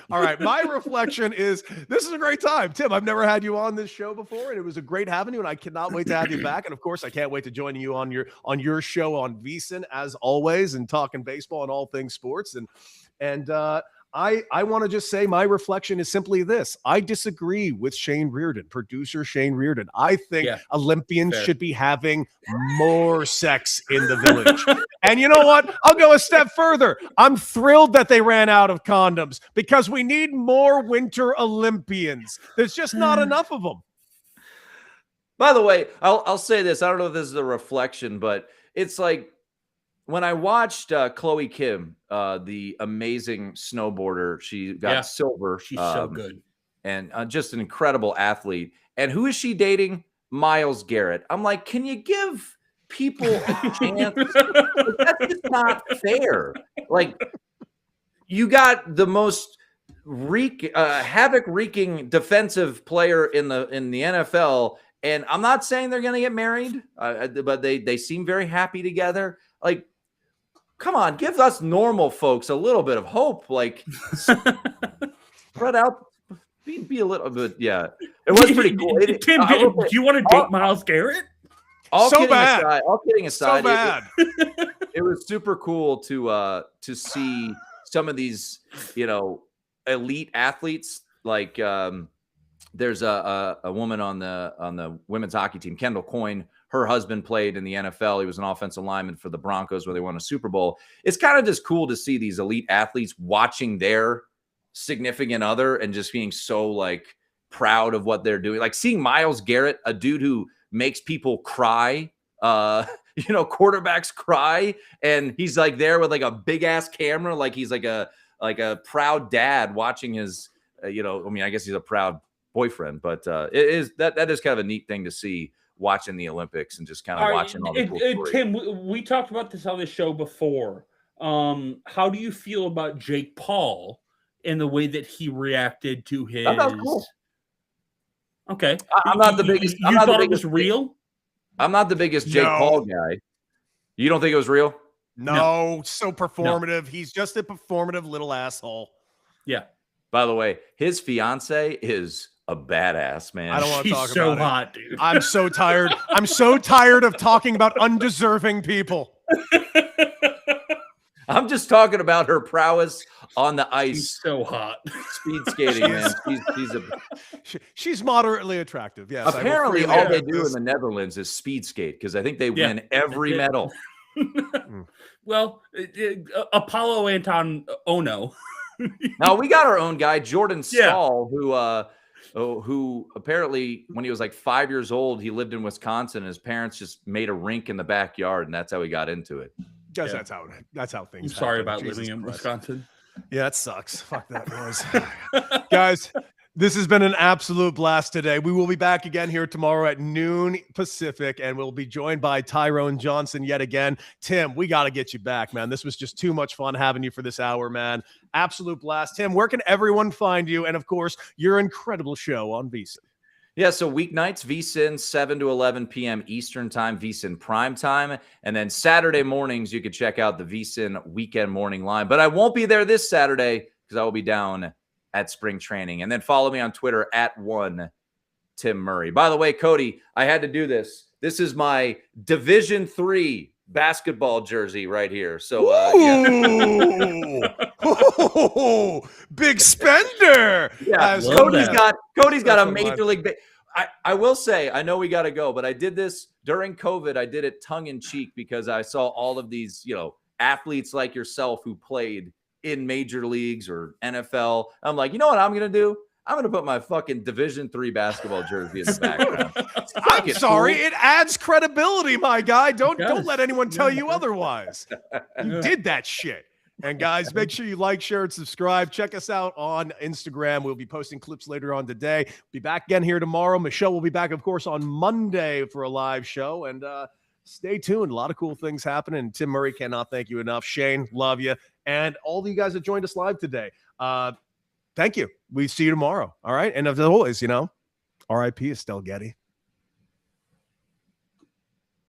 All right. My reflection is this is a great time. Tim, I've never had you on this show before, and it was a great having you, and I cannot wait to have you back. And of course, I can't wait to join you on your show on VSiN as always, and talking baseball and all things sports. And I want to just say my reflection is simply this. I disagree with Shane Reardon, producer Shane Reardon. I think Olympians should be having more sex in the village. And you know what? I'll go a step further. I'm thrilled that they ran out of condoms because we need more Winter Olympians. There's just not enough of them. By the way, I'll say this. I don't know if this is a reflection, but it's like when I watched Chloe Kim, the amazing snowboarder, she got silver. She's so good. And just an incredible athlete. And who is she dating? Myles Garrett. I'm like, can you give people a chance? That's just not fair. Like, you got the most havoc-wreaking defensive player in the NFL, and I'm not saying they're going to get married, but they seem very happy together. Like, come on, give us normal folks a little bit of hope. Like, spread out, be a little bit. Yeah, it was pretty cool. Tim, do you want to date Myles Garrett? All kidding aside, So bad. It was super cool to see some of these, elite athletes. Like, there's a woman on the women's hockey team, Kendall Coyne. Her husband played in the NFL. He was an offensive lineman for the Broncos where they won a Super Bowl. It's kind of just cool to see these elite athletes watching their significant other and just being so like proud of what they're doing. Like seeing Myles Garrett, a dude who makes people cry, quarterbacks cry. And he's like there with like a big ass camera. Like he's like a proud dad watching his, I guess he's a proud boyfriend, but that is kind of a neat thing to see watching the Olympics and just kind of watching all the cool stories. Tim, we talked about this on the show before. How do you feel about Jake Paul and the way that he reacted to his? That was cool. Okay, I'm not the biggest. You thought it was real? I'm not the biggest Jake Paul guy. You don't think it was real? No, so performative. No. He's just a performative little asshole. Yeah. By the way, his fiance is a badass, man. I don't want to talk so about hot, it. Dude. I'm so tired. I'm so tired of talking about undeserving people. I'm just talking about her prowess on the ice. She's so hot. Speed skating, man. She's moderately attractive. Yes. Apparently, all they do in the Netherlands is speed skate because I think they win every medal. Well, Apollo Anton Ono. Now we got our own guy, Jordan Stahl, who apparently when he was like 5 years old, he lived in Wisconsin. And his parents just made a rink in the backyard, and that's how he got into it. That's how things. I'm sorry happen. about Jesus living in Christ. Wisconsin. Yeah, it sucks. Fuck that noise. Guys, this has been an absolute blast today. We will be back again here tomorrow at noon Pacific, and we'll be joined by Tyrone Johnson yet again. Tim, we got to get you back, man. This was just too much fun having you for this hour, man. Absolute blast. Tim, where can everyone find you? And, of course, your incredible show on VSiN. Yeah, so weeknights, VSiN, 7 to 11 p.m. Eastern time, VSiN prime time. And then Saturday mornings, you can check out the VSiN weekend morning line. But I won't be there this Saturday because I will be down at spring training. And then follow me on Twitter at @1Tim Murray. By the way, Cody, I had to do this. This is my Division III basketball jersey right here. So, Ooh, big spender. yeah, Cody's got a major league. I will say, I know we got to go, but I did this during COVID. I did it tongue in cheek because I saw all of these, athletes like yourself who played in major leagues or NFL. I'm like, you know what I'm going to do? I'm going to put my fucking Division III basketball jersey in the background. I'm sorry. It adds credibility, my guy. Don't let anyone tell you otherwise. You did that shit. And guys, make sure you like, share, and subscribe. Check us out on Instagram. We'll be posting clips later on today. Be back again here tomorrow. Michelle will be back, of course, on Monday for a live show. And stay tuned. A lot of cool things happening. Tim Murray, cannot thank you enough. Shane, love you. And all of you guys that joined us live today. Thank you. We see you tomorrow. All right. And as always, RIP Estelle Getty.